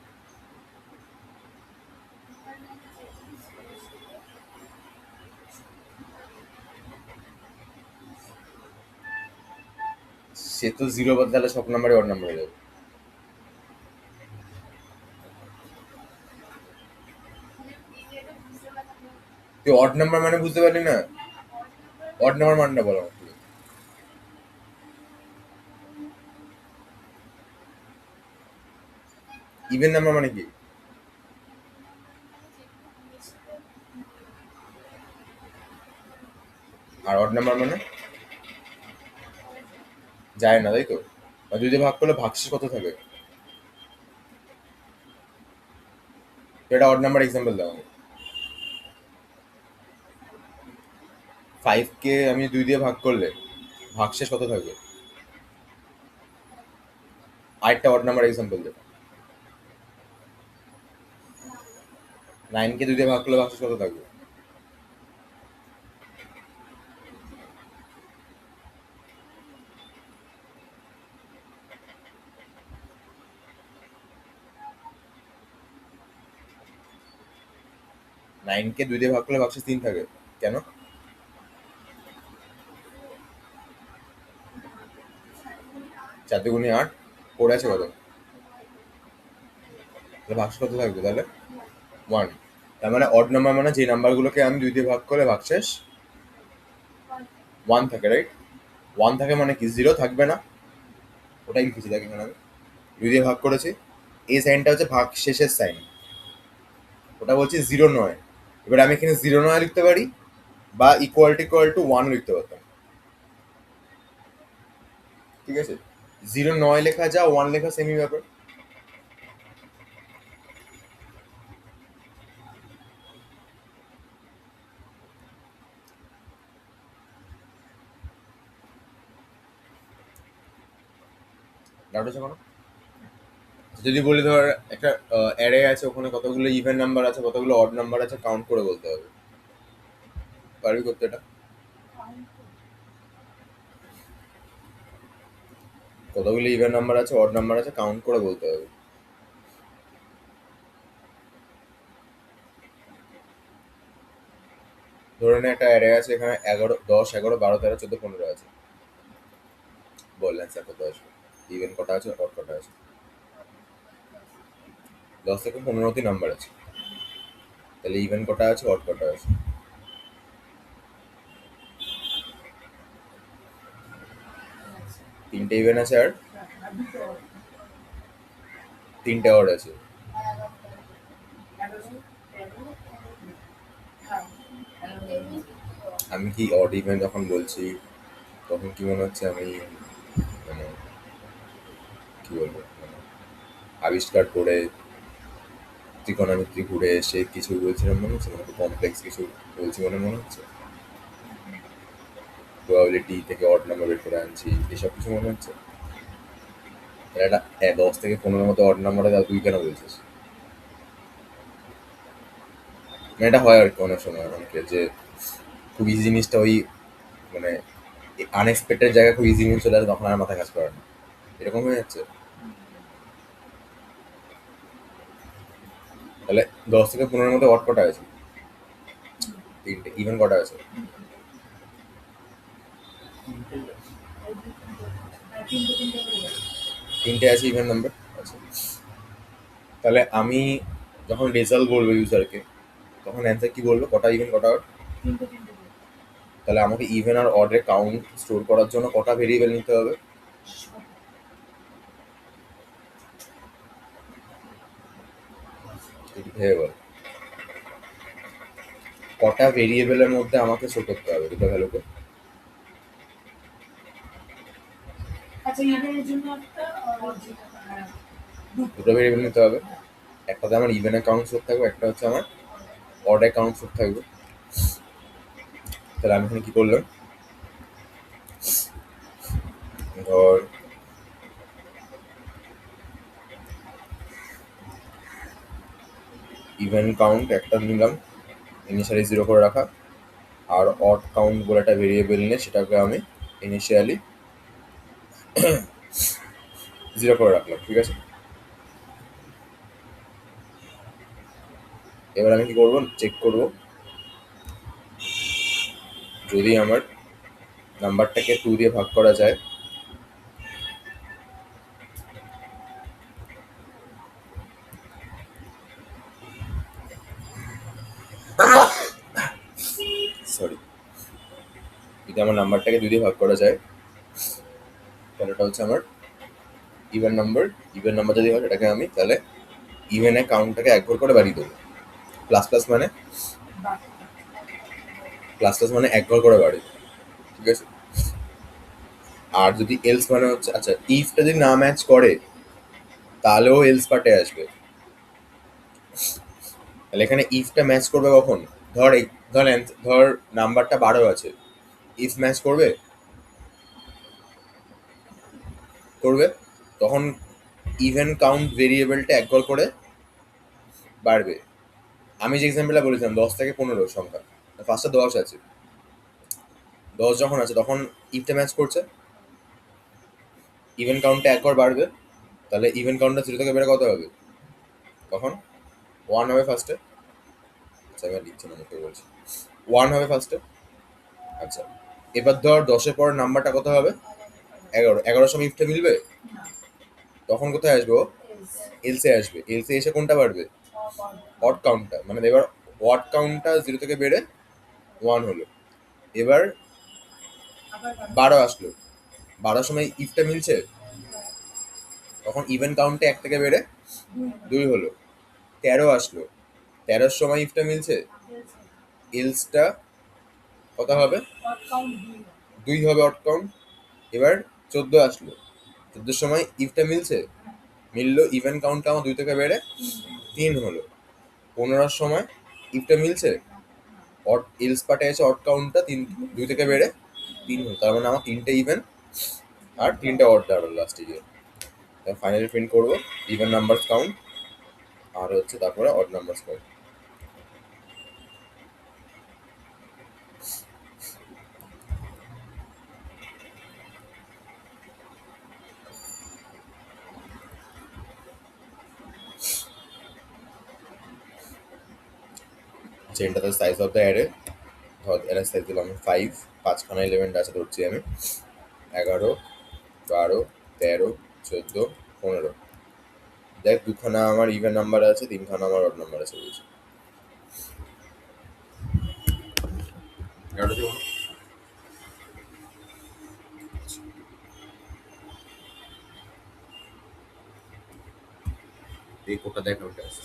সে তো জিরো বাদ তাহলে সব নাম্বারই অড নাম্বার হয়ে যাবে। তুই অড নাম্বার মানে বুঝতে পারলি না? অড নাম্বার মানটা বলো আমাকে। ইভেন নাম্বার মানে কি? আর অড নাম্বার মানে যায় না, তাই তো? আর দুই দিয়ে ভাগ করলে ভাগশেষ কত থাকে? এটা অড নাম্বার এক্সাম্পল দাও। 5 কে আমি 2 দিয়ে ভাগ করলে ভাগশেষ কত থাকবে? আরেকটা অড নাম্বার এক্সাম্পল দে। 9 কে 2 দিয়ে ভাগ করলে ভাগশেষ কত থাকবে? নাইনকে 2 দিয়ে ভাগ করলে ভাগশেষ 3 থাকে। কেন? 4 দুগুণে 8, পড়ে আছে কত? তাহলে ভাগশেষ কত থাকবে তাহলে? 1। তার মানে অড নাম্বার মানে যে নাম্বারগুলোকে আমি 2 দিয়ে ভাগ করলে ভাগশেষ 1 থাকে, রাইট? 1 থাকে মানে কি 0 থাকবে না, ওটাই লিখেছি দেখ এখানে আমি 2 দিয়ে ভাগ করেছি। এই সাইনটা হচ্ছে ভাগশেষের সাইন, ওটা বলছি 0 নয়। এবার আমি এখানে 0 নয় লিখতে পারি বা ইকুয়াল টু 1 লিখতে পারতাম, ঠিক আছে? 0 নয় লেখা যা 1 লেখা সেমই ব্যাপার। ডাউট আছে কোনো? যদি বলি ধর একটা অ্যারে আছে, ওখানে কতগুলো ইভেন নাম্বার আছে, কতগুলো অড নাম্বার আছে, কাউন্ট করে বলতে হবে। পারবি করতে এটা? কতগুলো ইভেন নাম্বার আছে, অড নাম্বার আছে, কাউন্ট করে বলতে হবে। ধরে নে একটা অ্যারে আছে, এখানে 11, 10, 11, 12, 13, 14, 15 আছে। বল অ্যান্সার কত আছে? ইভেন কটা আছে, অড কটা আছে? 10 থেকে 15টি নাম্বার আছে, তাহলে ইভেন কটা আছে, অড কটা আছে? 3টে ইভেন আছে আর 3টে অড আছে। আমি কি অড ইভেন যখন বলছি তখন কি মনে হচ্ছে আমি মানে কি বলবো, মানে আবিষ্কার করে ত্রিকোণমিতি ঘুরে এসে কিছু বলছিলাম মনে হচ্ছে, মানে কমপ্লেক্স কিছু বলছি মনে হচ্ছে, প্রবাবিলিটি থেকে অড নাম্বার বের করে আনছি, এসব কিছু মনে হচ্ছে? এটা 10 থেকে 15 মতো অড নাম্বারে দাও, তুই কেন বলছিস? মানে এটা হয় আর কি অনেক সময় অনেকের, যে খুব ইজি জিনিসটা ওই মানে আনএক্সপেক্টেড জায়গায় খুব ইজি জিনিস চলে আসে, তখন আর মাথা কাজ করে না, এরকম হয়ে যাচ্ছে। তাহলে 10 থেকে 15 মধ্যে অড কটা আছে? 3টে। ইভেন কটা আছে? 3টে আছে ইভেন নাম্বার। আচ্ছা, তাহলে আমি যখন রেজাল্ট বলবো ইউজারকে, তখন অ্যান্সার কি বলবো, কটা ইভেন কটা অড? তাহলে আমাকে ইভেন আর অডের কাউন্ট স্টোর করার জন্য কটা ভেরিয়েবল নিতে হবে? ভেবে বল, কটা ভেরিয়েবলের মধ্যে আমাকে শো করতে হবে দুটো ভ্যালুকে? দুটো ভেরিয়েবল নিতে হবে, একটাতে আমার ইভেন অ্যাকাউন্ট স্টোর থাকবে, একটা হচ্ছে আমার অড অ্যাকাউন্ট স্টোর থাকবে। তাহলে আমি এখানে কি করলাম, ধর ইভেন কাউন্ট একটা নিলাম, ইনিশিয়ালি 0 করে রাখা, আর অড কাউন্ট বলে একটা ভেরিয়েবল নিয়ে সেটাকে আমি ইনিশিয়ালি 0 করে রাখলাম, ঠিক আছে? এবার আমি কি করবো, চেক করবো যদি আমার নাম্বারটাকে 2 দিয়ে ভাগ করা যায়, সরি, যদি আমার নাম্বারটাকে 2 দিয়ে ভাগ করা যায়, তাহলে ওটা হচ্ছে আমার ইভেন নাম্বার। ইভেন নাম্বার যদি হয় সেটাকে আমি তাহলে ইভেনে কাউন্টটাকে এক ঘর করে বাড়িয়ে দেবো। প্লাস প্লাস মানে এক ঘর করে বাড়ে, ঠিক আছে। আর যদি এলস মানে হচ্ছে, আচ্ছা ইফটা যদি না ম্যাচ করে তাহলেও এলস পার্টে আসবে। তাহলে এখানে ইফটা ম্যাচ করবে কখন? ধর ধর নাম্বারটা 12 আছে, ইফ ম্যাচ করবে, তখন ইভেন কাউন্ট ভেরিয়েবলটা এক ঘর করে বাড়বে। আমি যে এক্সাম্পলটা বলেছিলাম 10 থেকে 15 সংখ্যা, ফার্স্টে 10 আছে, 10 যখন আছে তখন ইফটা ম্যাচ করছে, ইভেন কাউন্টটা এক ঘর বাড়বে। তাহলে ইভেন কাউন্টটা 0 থেকে বেড়ে কত হবে? তখন 1 হবে ফার্স্টে। আচ্ছা আমি লিখছি না, মুখে বলছি। 1 হবে ফার্স্টে। আচ্ছা এবার ধর 10-এর পর নাম্বারটা কত হবে? 11। 11-র সময় ইফটা মিলবে, তখন কোথায় আসবো? এলসে আসবে। এলসে এসে কোনটা বাড়বে? অড কাউন্টটা, মানে এবার অড কাউন্টটা 0 থেকে বেড়ে 1 হলো। এবার 12 আসলো, 12-র সময় ইফটা মিলছে, তখন ইভেন কাউন্টে 1 থেকে বেড়ে 2 হলো। 13 আসলো, 13-র সময় ইফটা মিলছে, এলসটা কত হবে? 2 হবে অড কাউন্ট। এবার 14 আসলো, 14-র সময় ইফটা মিলছে, মিললো, ইভেন কাউন্টটা আমার 2 থেকে বেড়ে 3 হলো। 15-র সময় ইফটা মিলছে, অড এলস পার্টে আছে, অড কাউন্টটা 2 থেকে বেড়ে 3 হলো। তার মানে আমার 3টে ইভেন আর 3টে অড দাঁড়ালো লাস্টে গিয়ে। ফাইনালি প্রিন্ট করবো ইভেন নাম্বার কাউন্ট আর হচ্ছে তারপরে অড নাম্বার কাউন্ট। চেনটাতে সাইজ অফ দ্য অ্যারে, ধর এর সাইজ দিলাম 5, 5খানা এলিমেন্ট আছে ধরছি আমি, 11, 12, 13, 14, 15। দেখ 2খানা আমার ইভেন নাম্বার আছে, 3খানা আমার অড নাম্বার আছে বলছি। এই কোডটা দেখ ওটা আছে।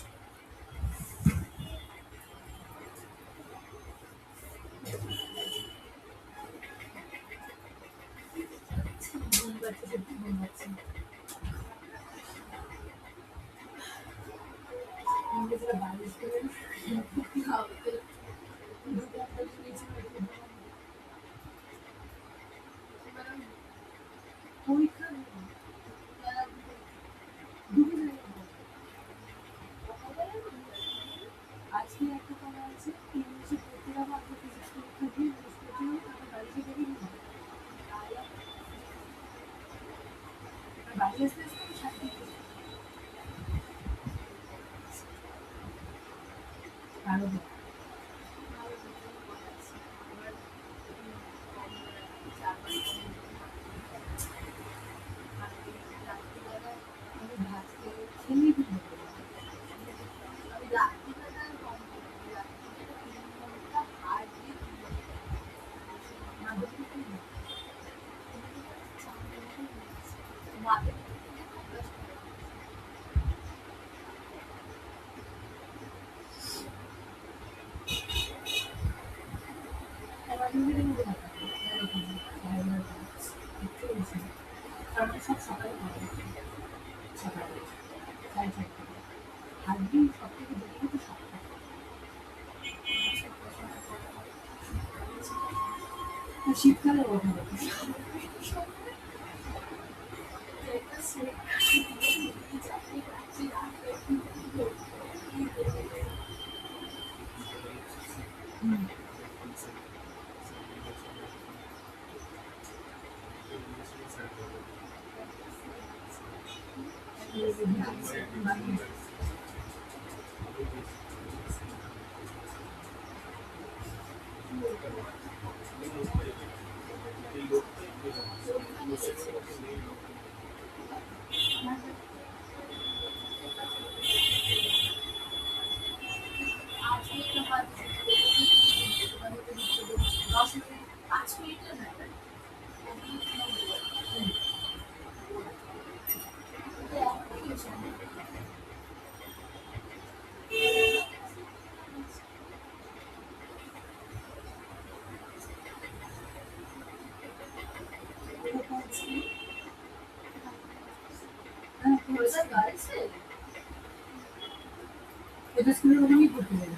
এটা স্কুলের ওখানেই পড়তে যাবে।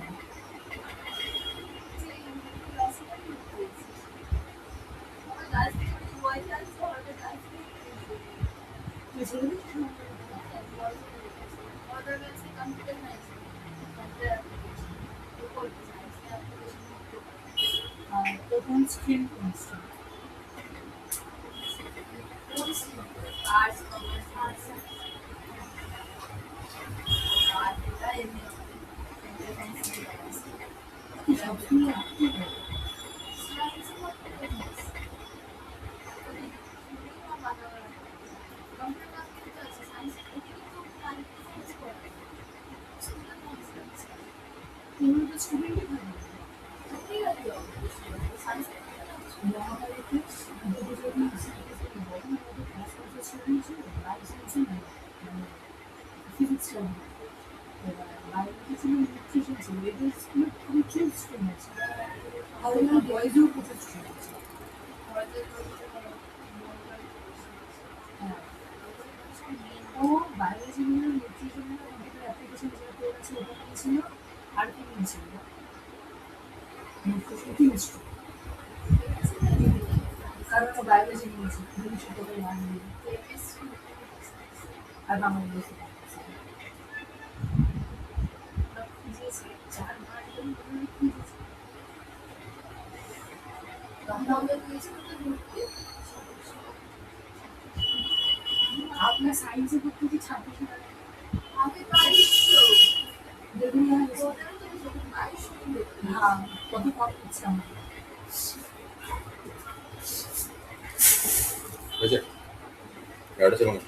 তখন স্ট্রিম কোর্সটা সবসময় active হয়। এগুলো তো স্টুডেন্টই থাকে না। মহাভারতে দুটো যখন বড় আমাদের ক্লাস ক্লাসের স্টুডেন্ট ছিল, লাইফ সায়েন্সে মানে ফিজিক্সটা এবার বায়োলজি ছিল, নিউট্রিশন ছিল, এদের স্কুলে প্রচুর স্টুডেন্ট ছিল। আর ওনার বয়েজেও প্রচুর স্টুডেন্ট ছিল। হ্যাঁ, ও বায়োলজি নিয়ে, নিউট্রিশন নিয়ে, কম্পিউটার অ্যাপ্লিকেশন যেটা করেছে ওটা নিয়েছিল। আর কি নিয়েছিল? Nutrition, chemistry. কারণ ও বায়োলজি নিয়েছে, ভবিষ্যতে লাগবে। আর বাংলা নিয়েছে। আপনার সায়েন্সে করতে কি 26,000 দেখুন না, হ্যাঁ, কত কম হচ্ছে আমার। হয়েছে? এটা ছিল না।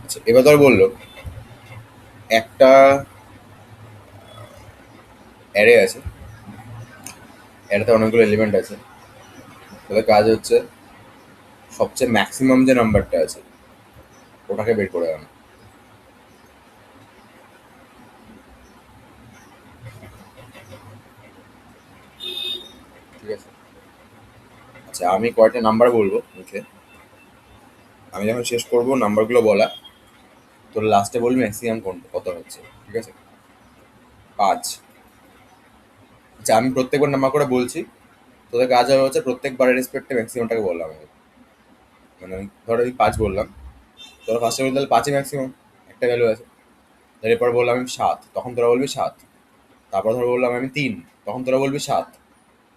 আচ্ছা, এবার ধর বললো একটা অ্যারে আছে, অ্যারেতে অনেকগুলো এলিমেন্ট আছে, তাদের কাজ হচ্ছে সবচেয়ে ম্যাক্সিমাম যে নাম্বারটা আছে ওটাকে বের করে আনা। ঠিক আছে? আচ্ছা, আমি কয়টা নাম্বার বলবো মুখে, আমি যখন শেষ করবো নাম্বারগুলো বলা, তোর লাস্টে বলবি ম্যাক্সিমাম কত হচ্ছে। ঠিক আছে? 5। আচ্ছা, আমি প্রত্যেকবার নাম্বার করে বলছি, তোদের কাজ হবে হচ্ছে প্রত্যেকবারের রেসপেক্টে ম্যাক্সিমামটাকে বললাম আমি। মানে আমি ধরো আমি 5 বললাম, তোরা ফার্স্টে বলতে তাহলে 5ই ম্যাক্সিমাম, একটা ভ্যালু আছে। এরপর বললাম আমি 7, তখন তোরা বলবি 7। তারপর ধরো বললাম আমি 3, তখন তোরা বলবি 7।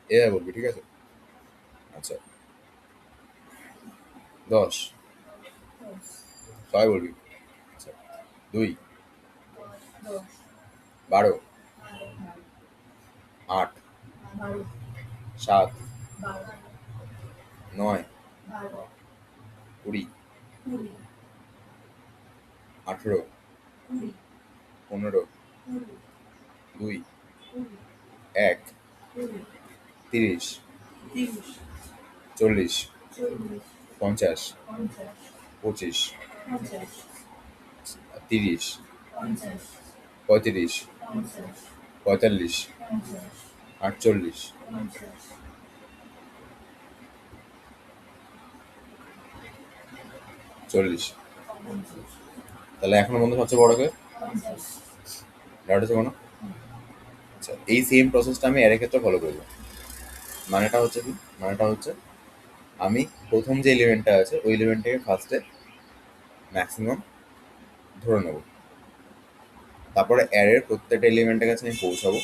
এভাবে বলবি। ঠিক আছে? আচ্ছা, 10 সবাই বলবি। আচ্ছা, 2, 12, 8, 7, 9, 20, 18, 15, 2, 1, 30, 40, 50, 25, 30, 35, 45, 48, 40। তাহলে এখনো বন্ধু সবচেয়ে বড় কে? ডাউট আছে কোনো? আচ্ছা, এই সেম প্রসেসটা আমি এর ক্ষেত্রে ফলো করবো। মানেটা হচ্ছে কি? মানেটা হচ্ছে আমি প্রথম যে এলিমেন্টটা আছে ওই এলিমেন্টটাকে ফার্স্টে ম্যাক্সিমাম ধরে নেবো, তারপরে অ্যারের প্রত্যেকটা এলিমেন্টের কাছে আমি পৌঁছাবো।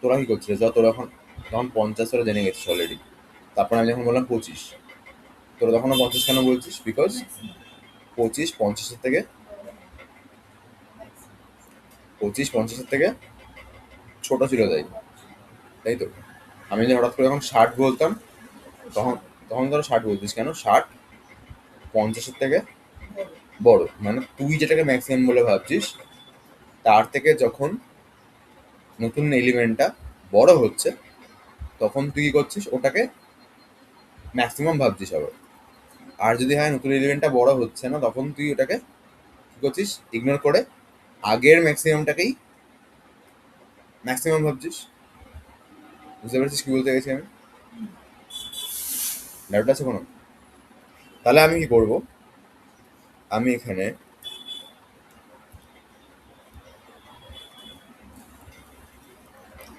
তোরা কি করছিস? তোরা এখন তখন 50 তোরা জেনে গেছিস অলরেডি। তারপরে আমি যখন বললাম 25, তোরা তখনও 50 কেন বলছিস? বিকজ 25 50-এর থেকে 25 50-এর থেকে ছোট ছিল, তাই তো? আমি যদি হঠাৎ করে যখন 60 বলতাম, তখন তখন ধরো 60 বলছিস কেন? 60 50-এর থেকে বড়, মানে তুই যেটাকে ম্যাক্সিমাম বলে ভাবছিস তার থেকে যখন নতুন এলিমেন্টটা বড় হচ্ছে তখন তুই কি করছিস, ওটাকে ম্যাক্সিমাম ভাবছিস আবার। আর যদি হয় নতুন এলিমেন্টটা বড় হচ্ছে না, তখন তুই ওটাকে কি করছিস, ইগনোর করে আগের ম্যাক্সিমামটাকেই ম্যাক্সিমাম ভাবছিস। বুঝতে পারছিস কি বলতে গেছি আমি? ডাউট আছে কোনো? তাহলে আমি কি করব, আমি এখানে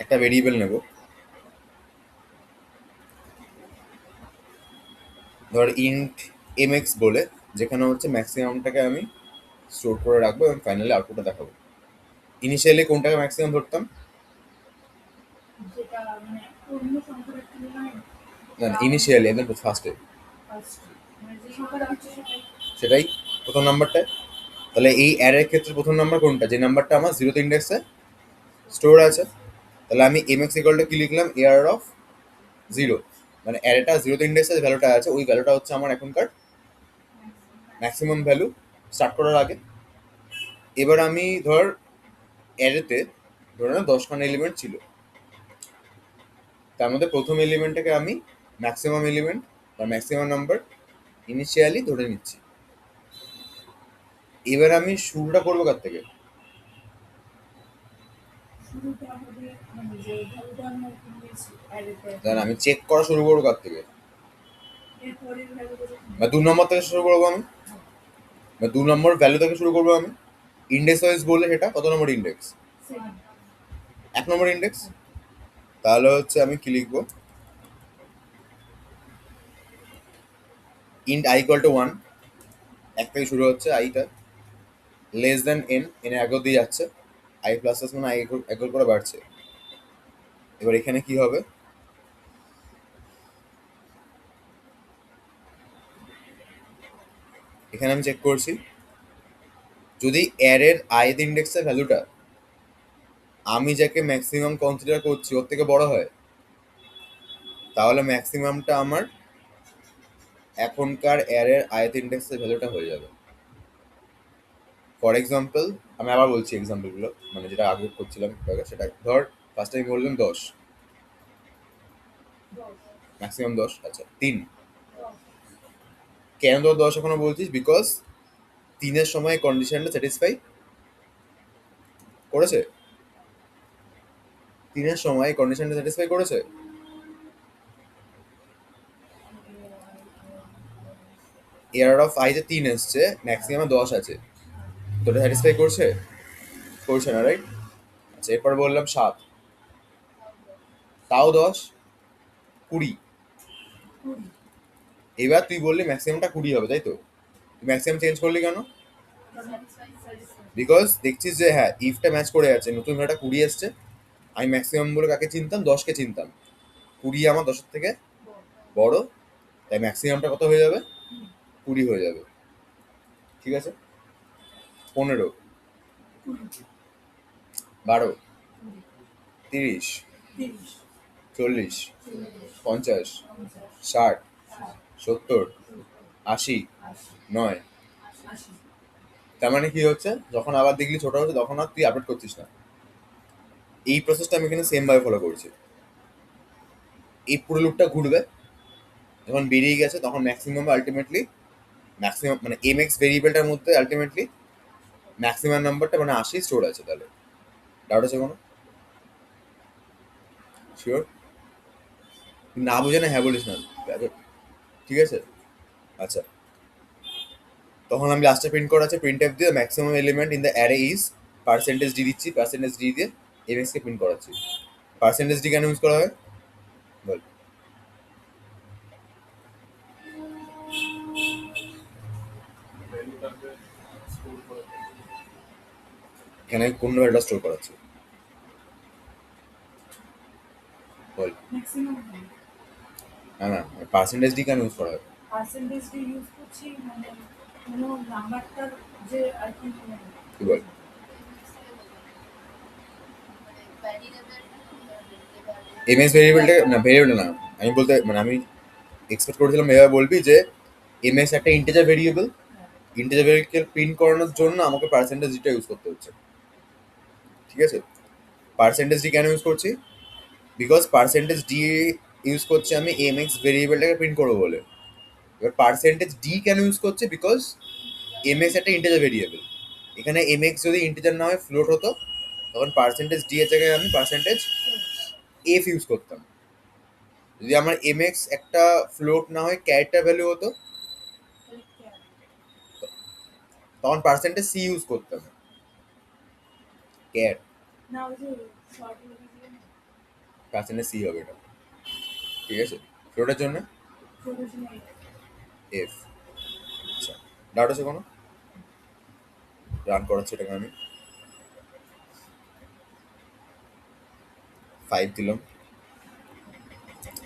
একটা ভেরিয়েবল নেব, ধর ইন্ট mx বলে, যেখানে হচ্ছে ম্যাক্সিমামটাকে আমি স্টোর করে রাখবো এবং ফাইনালি আউটপুটটা দেখাবো। ইনিশিয়ালি কোনটাকে ম্যাক্সিমাম ধরতাম? যেটা মানে অন্য সংখ্যার তুলনায় না না, ইনিশিয়ালি একদম ফার্স্টে, ফার্স্ট, মানে যে সংখ্যাটা হচ্ছে সেটাই। সেটাই প্রথম নাম্বারটায়। তাহলে এই অ্যারের ক্ষেত্রে প্রথম নাম্বার কোনটা, যে নাম্বারটা আমার জিরোতে ইন্ডেক্সে স্টোর আছে। তাহলে আমি mx ইকুয়ালটা কি লিখলাম, এয়ার অফ জিরো, মানে অ্যারেটা জিরোতে ইন্ডেক্সে যে ভ্যালুটা আছে ওই ভ্যালুটা হচ্ছে আমার এখনকার ম্যাক্সিমাম ভ্যালু স্টার্ট করার আগে। এবার আমি ধর অ্যারেতে ধরে না 10খানা এলিমেন্ট ছিল, তার মধ্যে প্রথম এলিমেন্টটাকে আমি ম্যাক্সিমাম এলিমেন্ট বা ম্যাক্সিমাম নাম্বার ইনিশিয়ালি ধরে নিচ্ছি। এবার আমি শুরুটা করবো কার থেকে? শুরুটা হবে মানে যে ভ্যালুটা আমরা নিয়েছি অ্যারেতে, দেন আমি চেক করা শুরু করবো কার থেকে? এরপরের ভ্যালুটা যখন বা 2 নম্বর থেকে শুরু করবো আমি, বা 2 নম্বর ভ্যালু থেকে শুরু করবো আমি। ইন্ডেক্স ওয়াইজ বললে সেটা কত নম্বর ইন্ডেক্স? সেকেন্ড 1 নম্বর ইন্ডেক্স। তাহলে হচ্ছে আমি কি লিখবো, ইন্ট আই ইকুয়াল টু 1, এক থেকে শুরু হচ্ছে আইটা, লেস দেন এন, এন এর আগেও দিয়ে যাচ্ছে, আই প্লাস প্লাস মানে আই একল করে বাড়ছে। এবার এখানে কি হবে, এখানে আমি চেক করছি যদি অ্যারের আইথ ইন্ডেক্সের ভ্যালুটা আমি যাকে ম্যাক্সিমাম কনসিডার করছি ওর থেকে বড় হয়, তাহলে ম্যাক্সিমামটা আমার এখনকার অ্যারের আইথ ইন্ডেক্সের ভ্যালুটা হয়ে যাবে। ফর এক্সাম্পল, আমি আবার বলছি এক্সাম্পলগুলো, মানে যেটা আগে করছিলাম সেটা ধর, ফার্স্ট টাইম বললাম 10, 10 ম্যাক্সিমাম 10, আচ্ছা 3। 10 কেন তোর 10 এখনো বলছিস? বিকজ 3-এর সময় কন্ডিশনটা স্যাটিসফাই করেছে, 3-এর সময় কন্ডিশনটা স্যাটিসফাই করেছে। এয়ার অফ আইতে 3 এসছে, ম্যাক্সিমামে 10 আছে, তো এটা স্যাটিসফাই করছে? করছে না, রাইট? আচ্ছা এরপর বললাম 7, তাও 10, 20। 20 এবার তুই বললি ম্যাক্সিমামটা 20 হবে, তাই তো? তুই ম্যাক্সিমাম চেঞ্জ করলি কেন? স্যাটিসফাই বিকজ দেখছিস যে হ্যাঁ ইফটা ম্যাচ করে আছে, নতুন ভ্যালুটা 20 এসছে, আমি ম্যাক্সিমাম বলে কাকে চিনতাম, 10কে চিনতাম, 20 আমার 10-এর থেকে বড়, তাই ম্যাক্সিমামটা কত হয়ে যাবে, 20 হয়ে যাবে। ঠিক আছে? 15, 12, 30, 30 40, 40 50, 50 60, 70, 70 80, 80 9। 80 তার মানে কি হচ্ছে, যখন আবার দেখলি ছোট হচ্ছে তখন আর তুই আপডেট করছিস না। এই প্রসেসটা আমি এখানে সেম ভাবে ফলো করছি। এই পুরো লুপটা ঘুরবে, যখন বেরিয়ে গেছে তখন ম্যাক্সিমাম আলটিমেটলি ম্যাক্সিমাম মানে এম এক্স ভেরিয়েবলটার মধ্যে আলটিমেটলি ম্যাক্সিমাম নাম্বারটা মানে 80 স্টোর আছে। তাহলে ডাউট আছে কোনো? শিওর? না বুঝে না হ্যাঁ বলিস না, ঠিক আছে? আচ্ছা, তখন আমি লাস্টে প্রিন্ট করা আছে, প্রিন্ট এফ দিয়ে maximum element in the array is percentage D দিচ্ছি, পার্সেন্টেজ ডি দিয়ে এম এক্সকে প্রিন্ট করাচ্ছি। পার্সেন্টেজ ডি কেন ইউজ করা হয় বল? এখানে কোন ভ্যালুটা স্টোর করাচ্ছি বল? ম্যাক্সিমাম না না, পার্সেন্টেজ ডি কেন ইউজ করা হয়? পার্সেন্টেজটা ইউজ করছি মানে কোনো নাম্বারটার যে আর কি কি বল? এম এক্স ভেরিয়েবলটা না, ভেরিয়েবল না, আমি বলতে মানে আমি এক্সপেক্ট করেছিলাম এভাবে বলবি যে এম এক্স একটা integer variable, integer variable print করানোর জন্য আমাকে পার্সেন্টেজ ডিটা ইউজ করতে হচ্ছে। ঠিক আছে? পার্সেন্টেজ ডি কেন ইউজ করছি? বিকজ পার্সেন্টেজ ডি ইউজ করছি আমি এম এক্স ভেরিয়েবলটাকে প্রিন্ট করবো বলে। এবার পার্সেন্টেজ ডি কেন ইউজ করছে? বিকজ এম এক্স একটা ইন্টিজার ভেরিয়েবল। এখানে এম এক্স যদি ইন্টিজার না হয় ফ্লোট হতো, তখন পার্সেন্টেজ ডি এর জায়গায় আমি পার্সেন্টেজ এফ ইউজ করতাম। যদি আমার এম এক্স একটা ফ্লোট না হয় ক্যারেক্টার ভ্যালু হতো, তখন পার্সেন্টেজ সি ইউজ করতাম। ক্যার না ওই যে শর্ট মুভি দিয়ে পার্সেন্টেজ সি হবে এটা, ঠিক আছে? ফ্লোটের জন্য প্রফেশনাল এফ। আচ্ছা, ডাউট আছে কোনো? রান করাচ্ছি এটাকে আমি। 5 দিলাম,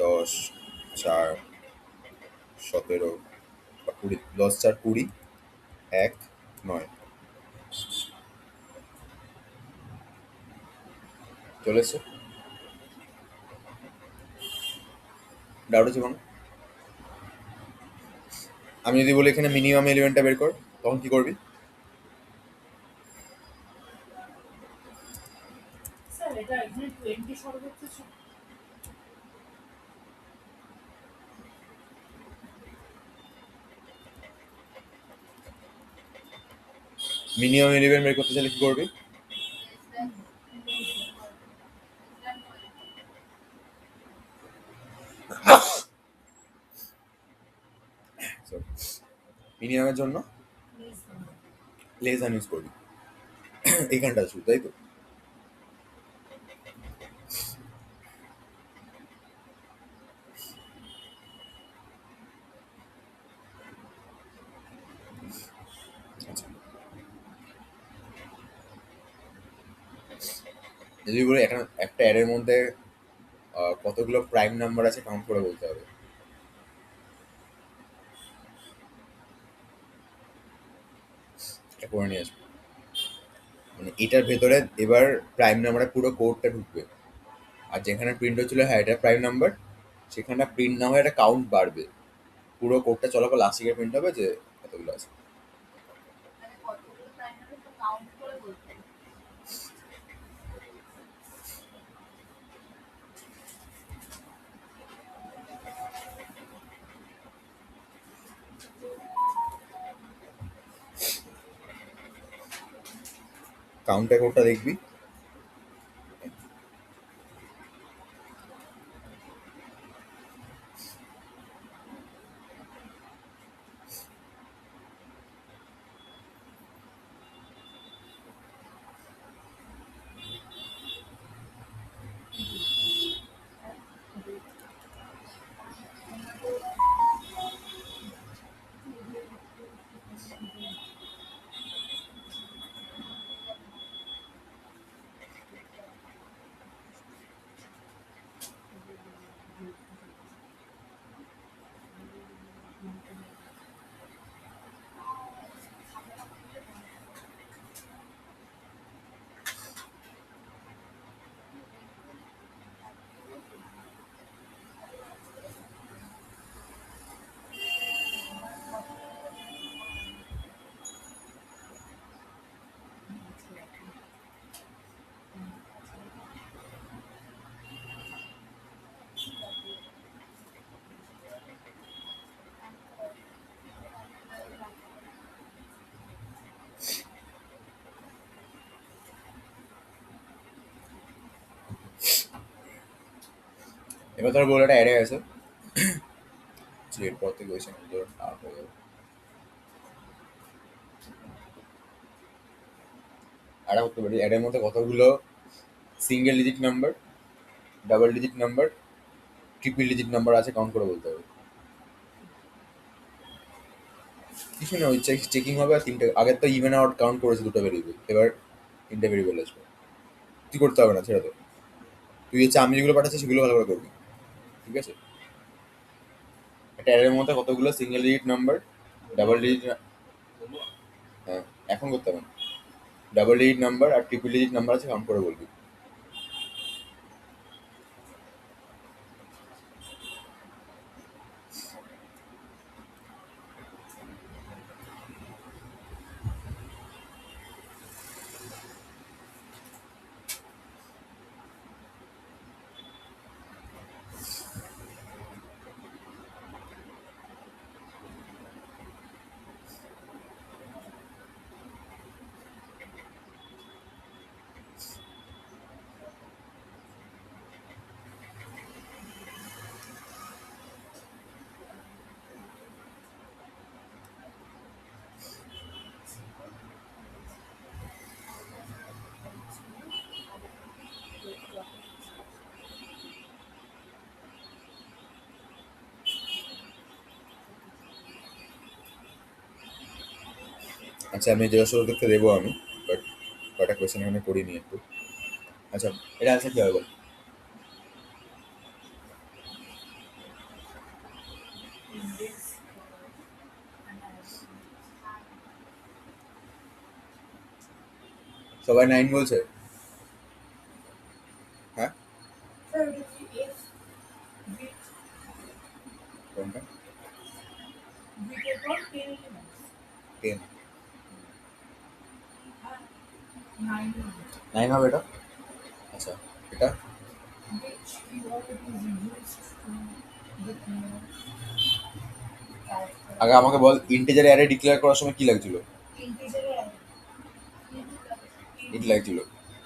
10, 4, 17 বা 20, 10, 4, 20, 1, 9 চলে এসছে। ডাউট আছে কোনো? আমি যদি বলি এখানে মিনিমাম এলিমেন্টটা বের কর, তখন কি করবি? স্যার এটা এখানে 20 সর্বোচ্চ ছিল। মিনিমাম এলিমেন্ট বের করতে চাইলে কি করবি? মিনিমামের জন্য লেস দ্যান ইউজ করবি এখানটা শুধু, তাই তো? আচ্ছা, যদি বলি একটা একটা অ্যারের মধ্যে কতগুলো প্রাইম নাম্বার আছে কাউন্ট করে বলতে হবে। এটা করে নিয়ে আসবো। মানে এটার ভেতরে এবার প্রাইম নাম্বারের পুরো কোডটা ঢুকবে, আর যেখানে প্রিন্ট হচ্ছিল হ্যাঁ এটা প্রাইম নাম্বার, সেখানে প্রিন্ট না হয়ে একটা কাউন্ট বাড়বে। পুরো কোডটা চলার পর লাস্টে গিয়ে প্রিন্ট হবে যে কতগুলো আছে। কাউন্টার কোডটা দেখবি, এবার ধর বলে একটা অ্যারে আছে যে এরপর থেকে ওই সময় ধর আর হয়ে যাবে। অ্যারে করতে পারি, অ্যারের মধ্যে কতগুলো single digit number, double digit number, triple digit number আছে কাউন্ট করে বলতে হবে। কিছু না, ওই চেকিং হবে। আর তিনটে আগের তো ইভেন আউট কাউন্ট করেছে দুটো ভেরিয়েবল, এবার তিনটে ভেরিয়েবল আসবে। কি করতে হবে না, ছেড়ে দে। তুই হচ্ছে আমি যেগুলো পাঠাচ্ছি সেগুলো ভালো করে করবি, ঠিক আছে? একটা অ্যারের মধ্যে কতগুলো single digit number, double digit, হ্যাঁ এখন করতে হবে না, ডাবল ডিজিট নাম্বার আর ট্রিপল ডিজিট নাম্বার আছে কাউন্ট করে বলবি। আচ্ছা, আমি জিজ্ঞাসা করতে দেবো আমি, বাট কয়টা কোয়েশ্চেন এখানে করিনি একটু। আচ্ছা, এটা আনসার কি হবে বল? index and সবাই 9 বলছে? হ্যাঁ, sir, it is bit কোনটা? bit for 10 elements. 10। 9 9 হবে এটা? আচ্ছা, এটা which keyword is used to declare character আগে আমাকে বল, ইন্টিজার অ্যারে ডিক্লেয়ার করার সময় কি লাগছিল? integer array. ইট লাগছিল।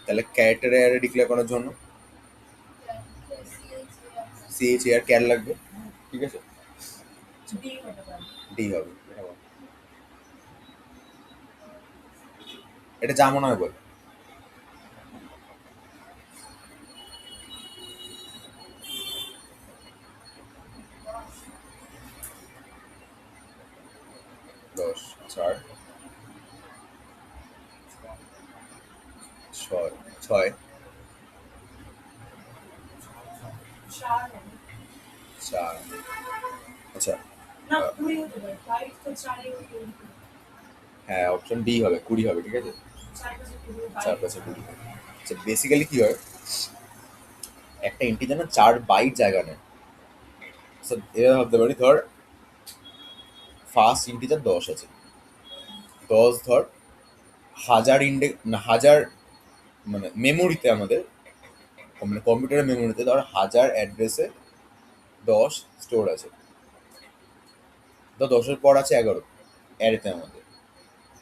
তাহলে ক্যারেক্টার অ্যারে ডিক্লেয়ার করার জন্য সিএইচ আর ক্যার লাগবে, ঠিক আছে? D হতে পারে। ডি হবে। এটা বল। এটা যা মনে হয় বল। দশ, 4, 6, 6, 4 4। আচ্ছা, না 20 হতে পারে। 5 তো 4 এ 20 হ্যাঁ, অপশন ডি হবে, 20 হবে, ঠিক আছে? 4 পাশে 20 4 পাশে 20। আচ্ছা, বেসিক্যালি কি হয়, একটা ইন্টিজার না 4 বাইট জায়গা নেয়। So, এভাবে ভাবতে পারি, ধর ফার্স্ট ইন্টিজার 10 আছে, 10 ধর হাজার ইন্ডেক্স না, হাজার মানে মেমোরিতে আমাদের, মানে কম্পিউটারের মেমোরিতে ধর 1000 অ্যাড্রেসে 10 স্টোর আছে। তো 10-এর পর আছে 11 অ্যারেতে আমাদের।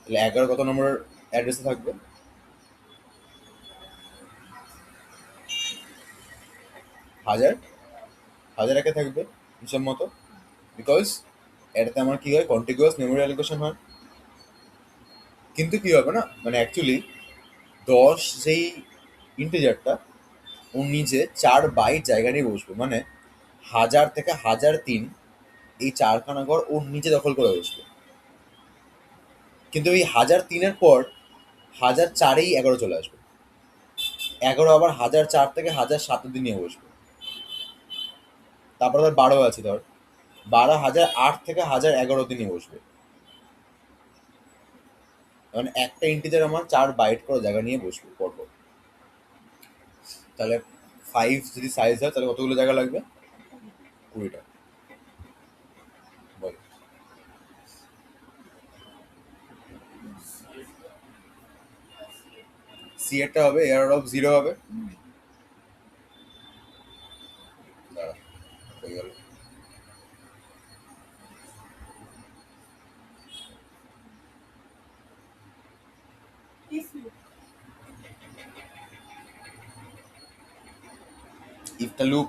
তাহলে 11 কত নম্বর অ্যাড্রেসে থাকবে? 1000, 1000 একে থাকবে হিসাব মতো, বিকজ এটাতে আমার কি হয়, কন্টিগুয়াস মেমোরি অ্যালোকেশন হয়। কিন্তু কি হবে না, মানে অ্যাকচুয়ালি 10 যেই ইন্টিজারটা ওর নিচে 4 বাইট জায়গা নিয়ে বসবে, মানে 1000 থেকে 1003 এই 4খানা ঘর ওর নিচে দখল করে বসবে। কিন্তু এই 1003-এর পর 1004-এই 11 চলে আসবে, 11 আবার 1004 থেকে 1007 অব্দি নিয়ে বসবে। তারপর ধর 12 আছে, ধর 12 1008 থেকে 1011 অব্দি নিয়ে বসবে। মানে একটা ইন্টিজার আমার 4 বাইট করে জায়গা নিয়ে বসবে পরপর। তাহলে 5 যদি সাইজ হয় তাহলে কতগুলো জায়গা লাগবে? 20টা। বল। সি এরটা হবে এয়ার অফ 0 হবে। দাঁড়া, হয়ে গেল। if you ইফটা লুপ,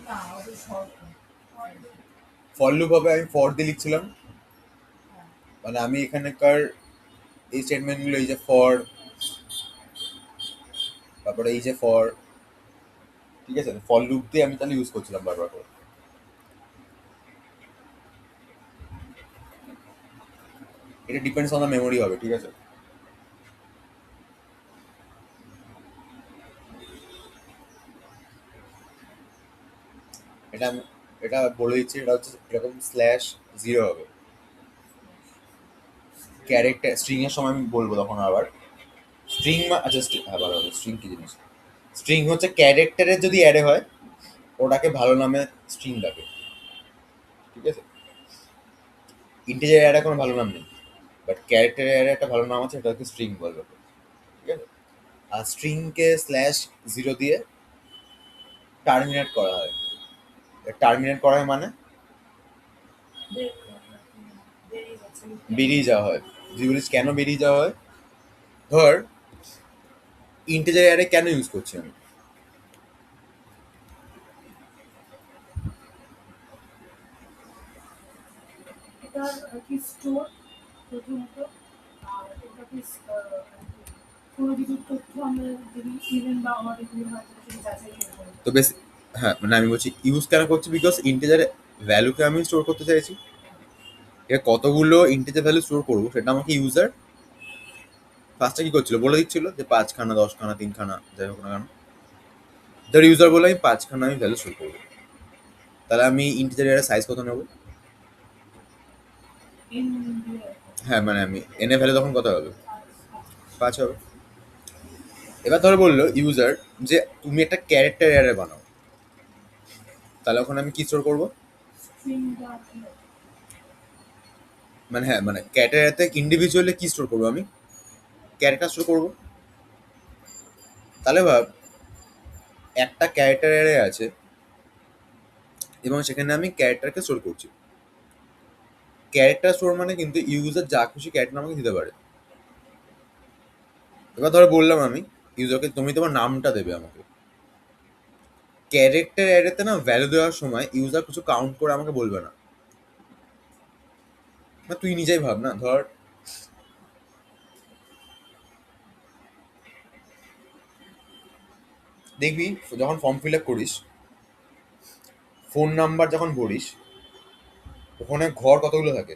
না ওটা শর্ট ফর লুপ হবে। আমি ফর দিয়ে লিখছিলাম, মানে আমি এখানকার এই স্টেটমেন্টগুলো, এই যে ফর, তারপরে এই যে ফর, ঠিক আছে, ফর লুপ দিয়ে আমি তাহলে ইউজ করছিলাম বারবার করে। এটা ডিপেন্ডস অন দ্য মেমোরি হবে, ঠিক আছে? এটা এটা বলে দিচ্ছি, এটা হচ্ছে এরকম /0 হবে। ক্যারেক্টার স্ট্রিং এর সময় আমি বলবো তখন আবার। স্ট্রিং আচ্ছা, হ্যাঁ ভালো হবে। স্ট্রিং কি জিনিস? স্ট্রিং হচ্ছে ক্যারেক্টারের যদি অ্যারে হয় ওটাকে ভালো নামে স্ট্রিং ডাকে, ঠিক আছে? ইন্টিজার অ্যারে কোনো ভালো নাম নেই, বাট ক্যারেক্টারের অ্যারে একটা ভালো নাম আছে, এটা হচ্ছে স্ট্রিং বলবে, ঠিক আছে? আর স্ট্রিংকে /0 দিয়ে টার্মিনেট করা হয়। টার্মিনেট করা হয় মানে বেরিয়ে যাওয়া হয়। যদি বলিস কেন বেরিয়ে যাওয়া হয়, ধর ইন্টিজার অ্যারে কেন ইউজ করছি আমি? এটা কি স্টোর প্রথমত আর এটা কি কোনো কিছু তথ্য আমরা যদি ইভেন বা আমাদের কোনো হয় সেটা যাচাই করতে হবে। তো বেশ, হ্যাঁ, মানে আমি বলছি ইউজ কেন করছি, বিকজ ইন্টিজার ভ্যালুকে আমি স্টোর করতে চাইছি। এবার কতগুলো ইন্টিজার ভ্যালু স্টোর করবো সেটা আমাকে ইউজার পাঁচটা কি করছিল বলে দিচ্ছিল যে 5খানা 10খানা 3খানা যাই হোক না কেন, ধর ইউজার বলে আমি 5খানা আমি ভ্যালু শুরু করবো, তাহলে আমি ইন্টিজারের সাইজ কত নেবো? in India, হ্যাঁ মানে আমি এনে ভ্যালু তখন কত হবে? five, 5 হবে। এবার ধরো বললো ইউজার যে তুমি একটা ক্যারেক্টার অ্যারে বানাও, তাহলে ওখানে আমি কি স্টোর করবো? string dot মানে হ্যাঁ মানে ক্যারেক্টার অ্যারেতে ইন্ডিভিজুয়ালি কি স্টোর করবো আমি? ক্যারেক্টার স্টোর করবো। তাহলে ভাব একটা ক্যারেক্টার অ্যারে আছে এবং সেখানে আমি ক্যারেক্টারকে স্টোর করছি। ক্যারেক্টার স্টোর মানে কিন্তু ইউজার যা খুশি ক্যারেক্টার আমাকে দিতে পারে। এবার ধরো বললাম আমি ইউজারকে তুমি তোমার নামটা দেবে আমাকে। ক্যারেক্টার অ্যারেতে না ভ্যালু দেওয়ার সময় ইউজার কিছু কাউন্ট করে আমাকে বলবে না। না তুই নিজেই ভাব না, ধর দেখবি যখন ফর্ম ফিল আপ করিস, ফোন নাম্বার যখন ভরিস, ওখানে ঘর কতগুলো থাকে?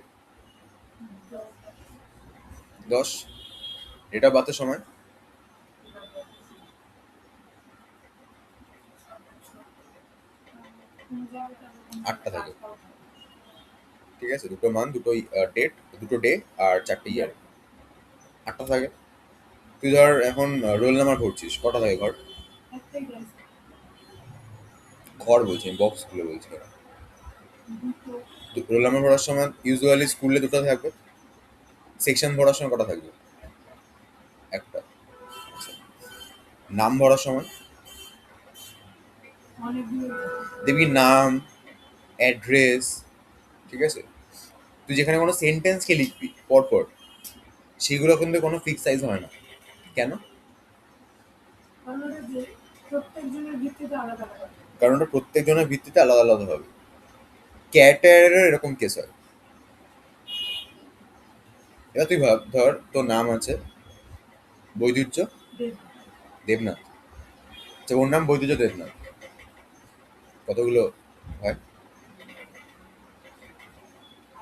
10। ডেট অফ বার্থের সময় 8টা থাকে, ঠিক আছে? দুটো মান, দুটো ডেট, দুটো ডে আর 4টে ইয়ার, 8টা থাকে। তুই ধর এখন রোল নাম্বার ভরছিস, কটা থাকে ঘর? একটাই guess, ঘর বলছি আমি, বক্স গুলো বলছি না। দুটো, রোল নাম্বার ভরার সময় ইউজুয়ালি স্কুলে দুটো থাকবে, সেকশন ভরার সময় কটা থাকবে? একটা। আচ্ছা। নাম ভরার সময় অনেকগুলো দেখবি নাম, অ্যাড্রেস, ঠিক আছে? তুই যেখানে কোনো সেন্টেন্সকে লিখবি পরপর, সেগুলো কিন্তু কোনো ফিক্স সাইজ হয় না। কেন? কারণ ওটা যে প্রত্যেকজনের ভিত্তিতে আলাদা আলাদা। কারণ ওটা প্রত্যেকজনের ভিত্তিতে আলাদা আলাদা হবে। ক্যারেক্টারেরও এরকম কেস হয়। এবার তুই ভাব, ধর তোর নাম আছে বৈদুর্য দেব, দেবনাথ, আচ্ছা ওর নাম বৈদুর্য দেবনাথ, কতগুলো হয়?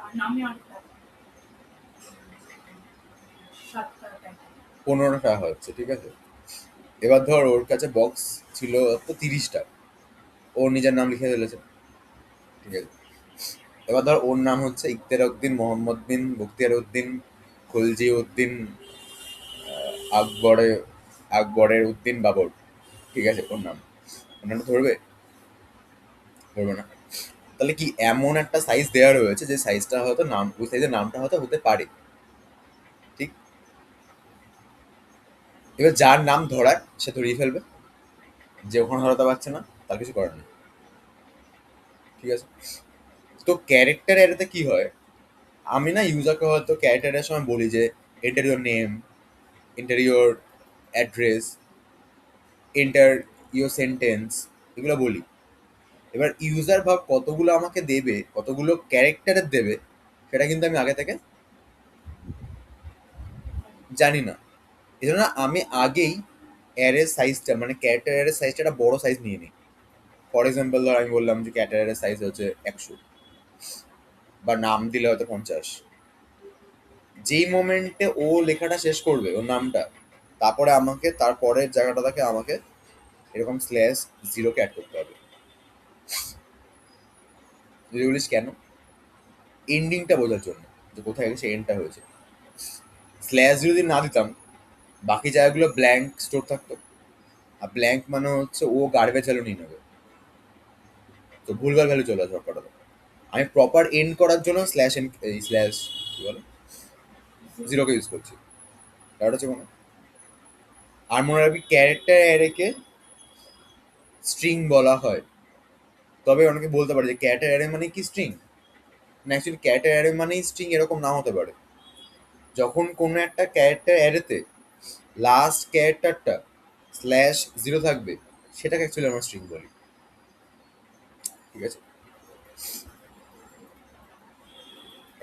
আর নামে আটটা, সাতটা টাইপ। 15টা হচ্ছে, ঠিক আছে? এবার ধর ওর কাছে বক্স ছিল তো 30টা, ওর নিজের নাম লিখে ফেলেছে, ঠিক আছে? এবার ধর ওর নাম হচ্ছে ইকতের উদ্দিন মোহাম্মদ বিন বখতিয়ার উদ্দিন খলজি উদ্দিন আকবরে আকবরের উদ্দিন বাবর, ঠিক আছে? ওর নাম, ওর নামটা ধরবে? ধরবে না। তাহলে কি এমন একটা সাইজ দেওয়া রয়েছে যে সাইজটা হয়তো নাম, ওই সাইজের নামটা হয়তো হতে পারে, ঠিক? এবার যার নাম ধরার সে ধরিয়ে ফেলবে, যে ওখানে ধরাতে পারছে না তার কিছু করার নেই, ঠিক আছে? তো ক্যারেক্টার এটাতে কি হয়, আমি না ইউজারকে হয়তো ক্যারেক্টারের সময় বলি যে enter your name, enter your address, enter your sentence, এগুলো বলি। এবার ইউজার ভাব কতগুলো আমাকে দেবে, কতগুলো ক্যারেক্টারের দেবে, সেটা কিন্তু আমি আগে থেকে জানি না। এই জন্য আমি আগেই অ্যারের সাইজটা মানে ক্যারেক্টার অ্যারের সাইজটা একটা বড় সাইজ নিয়ে নিই। ফর এক্সাম্পল ধর আমি বললাম যে ক্যারেক্টার অ্যারের সাইজ হচ্ছে 100, বা নাম দিলে হয়তো 50। যেই মোমেন্টে ও লেখাটা শেষ করবে ওর নামটা, তারপরে আমাকে তারপরের জায়গাটা থেকে আমাকে এরকম স্ল্যাশ জিরোকে অ্যাড করতে হবে। যদি বলিস কেন, এন্ডিংটা বোঝার জন্য, যে কোথায় গেছে এন্ডটা হয়েছে। স্ল্যাশ যদি না দিতাম, বাকি জায়গাগুলো ব্ল্যাঙ্ক স্টোর থাকতো, আর ব্ল্যাঙ্ক মানে হচ্ছে ও গার্বেজ ভ্যালু নিয়ে নেবে, তো ভুলভাল ভ্যালু চলে আসবে সবকটাতে। আমি প্রপার এন্ড করার জন্য স্ল্যাশ এন্ড এই স্ল্যাশ কি বলে জিরোকে ইউজ করছি। ব্যাপারটা হচ্ছে কোনো, আর মনে রাখবি ক্যারেক্টার অ্যারেকে স্ট্রিং বলা হয়। তবে অনেকে বলতে পারে যে ক্যারেক্টার অ্যারে মানে কি স্ট্রিং, না অ্যাকচুয়ালি ক্যারেক্টার অ্যারে মানেই স্ট্রিং এরকম না হতে পারে। যখন কোনো একটা ক্যারেক্টার অ্যারেতে লাস্ট ক্যারেক্টারটা স্ল্যাশ জিরো থাকবে, সেটাকে অ্যাকচুয়ালি আমরা স্ট্রিং বলি, ঠিক আছে?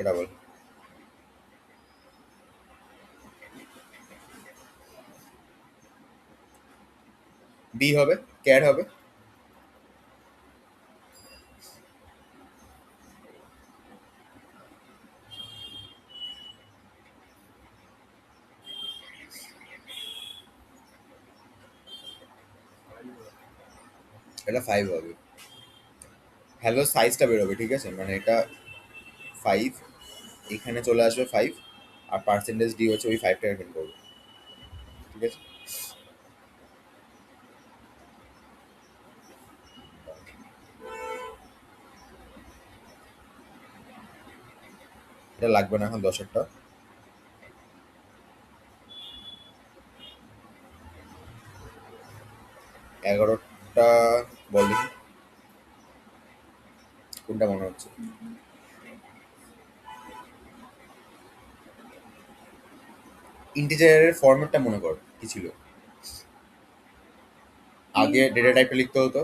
এটা বল। বি হবে, ক্যার হবে। এটা 5 হবে। হ্যালো সাইজটা বেরোবে, ঠিক আছে, মানে এটা 5, এখানে চলে আসবে 5, আর পার্সেন্টেজ ডি হচ্ছে ওই 5টাকে প্রিন্ট করবে, ঠিক আছে। এটা লাগবে না এখন 10-এরটা। 11টা বল দেখি কোনটা মনে হচ্ছে। ইন্টিজারের ফরম্যাটটা মনে কর কি ছিল। আগে ডেটা টাইপটা লিখতে হতো,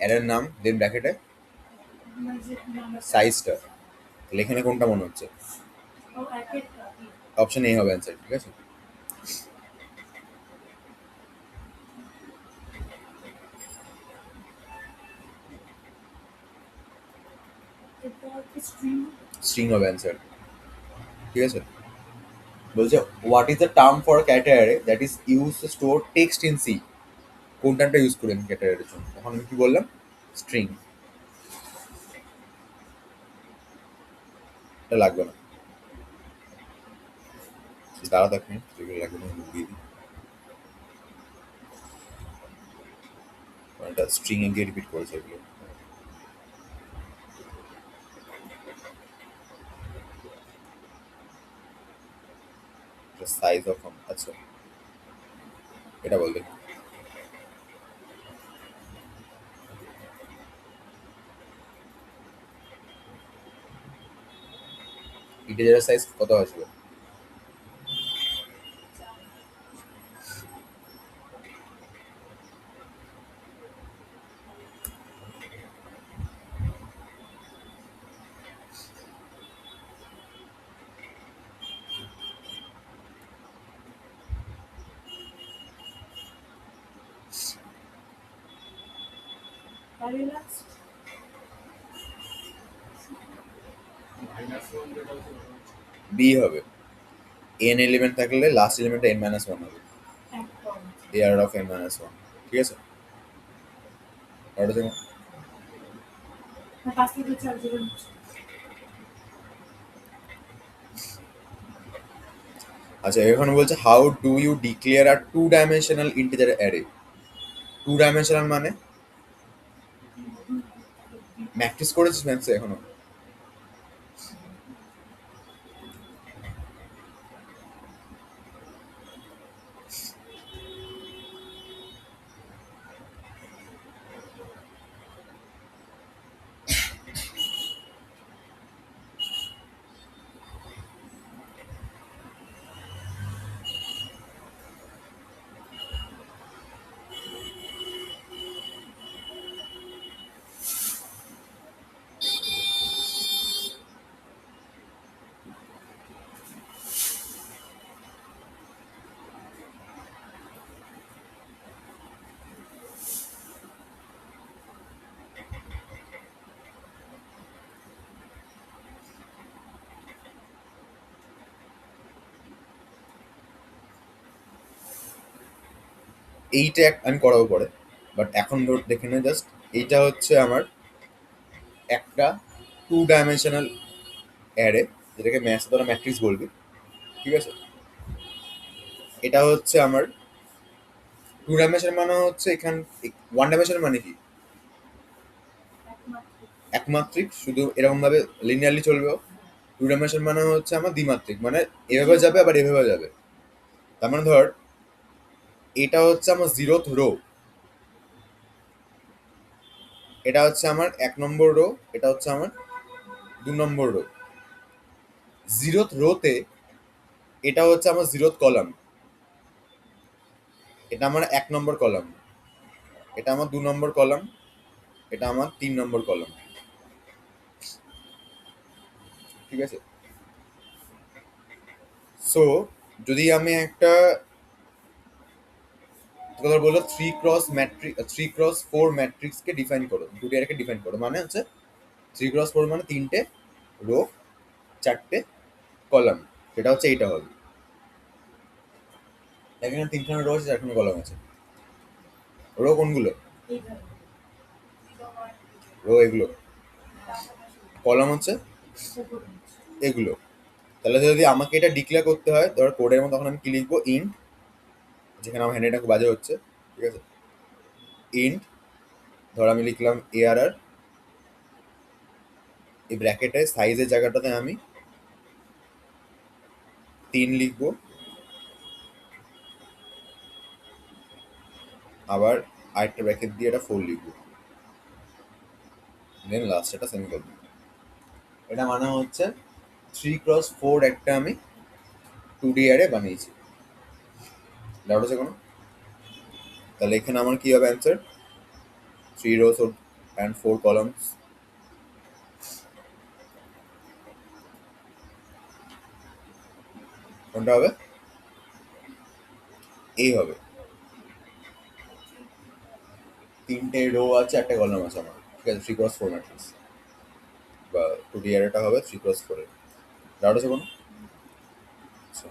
অ্যারের নাম, দেন ব্র্যাকেটে সাইজটা। তাহলে এখানে কোনটা মনে হচ্ছে? অপশন এ হবে অ্যান্সার, ঠিক আছে। স্ট্রিং হবে অ্যান্সার, ঠিক আছে। বলছে what is the term for character that is use to store text in C. কোন টার্মটা ইউজ করেন ক্যাটারের জন্য? তখন আমি কি বললাম? স্ট্রিং। এটা লাগবে না, দাঁড়া দেখ মিনিট, যেগুলো লাগবে না দিয়ে দিই। এটা স্ট্রিং এ গিয়ে রিপিট করেছে এগুলো। সাইজ অফ, আচ্ছা এটা বল দেখি। ইন্টিজারের সাইজ কত আসবে? বি হবে। এন এলিমেন্ট থাকলে লাস্ট এলিমেন্টটা n মাইনাস 1 হবে, এয়ার অফ n মাইনাস 1, ঠিক আছে। ওটা দেখো। আচ্ছা এখানে বলছে how do you declare a 2 dimensional integer array. 2 dimensional মানে ম্যাট্রিক্স করেছিস ম্যাথসে এখনো? এইটা আমি করাবো পরে, বাট এখন ধর দেখে নে জাস্ট। এইটা হচ্ছে আমার একটা 2 ডাইমেনশনাল অ্যারে, যেটাকে ম্যাথসে তোরা ম্যাট্রিক্স বলবি, ঠিক আছে। এটা হচ্ছে আমার 2 ডাইমেনশন মানে হচ্ছে এখান 1 ডাইমেনশন মানে কি একমাত্রিক, শুধু এরকম ভাবে লিনিয়ারলি চলবে। 2 ডাইমেনশন মানে হচ্ছে আমার দ্বিমাত্রিক, মানে এভাবে যাবে আবার এভাবে যাবে। তার মানে ধর এটা হচ্ছে আমার 0th রো, এটা হচ্ছে আমার 1 নম্বর রো, এটা হচ্ছে আমার 2 নম্বর রো। 0th রোতে এটা হচ্ছে আমার 0th কলাম, এটা আমার 1 নম্বর কলাম, এটা আমার 2 নম্বর কলাম, এটা আমার 3 নম্বর কলাম, ঠিক আছে। সো যদি আমি একটা তোমরা বললো 3x4 ম্যাট্রিক্সকে ডিফাইন করো, দুটি আরেকে ডিফাইন করো, মানে হচ্ছে 3x4 মানে 3টে রো, 4টে কলাম, সেটা হচ্ছে এইটা হবে। এখানে 3খানা রো আছে, 4খানা কলাম আছে। রো কোনগুলো? রো এগুলো, কলাম হচ্ছে এগুলো। তাহলে যদি আমাকে এটা ডিক্লেয়ার করতে হয় ধর কোডের মধ্যে, তখন আমি কি লিখবো? ইন্ট, যেখানে আমার হ্যান্ডরাইটিং খুব বাজে হচ্ছে, ঠিক আছে, ইন্ট ধর আমি লিখলাম ARR, এই ব্র্যাকেটে সাইজের জায়গাটাতে আমি 3 লিখবো, আবার আরেকটা ব্র্যাকেট দিয়ে এটা 4 লিখবো, দেন লাস্ট এটা সেমিকোলন। এটা মানে হচ্ছে 3x4 একটা আমি 2D অ্যারে বানিয়েছি। ডাউট আছে কোনো? তাহলে এখানে আমার কি হবে অ্যান্সার? 3 rows and 4 columns। কোনটা হবে? এই হবে। 3টে রো আছে, একটা কলাম আছে আমার, ঠিক আছে, 3x4 ম্যাট্রিক্স বা 2D অ্যারেটা হবে 3x4 এর। ডাউট আছে কোনো? আচ্ছা,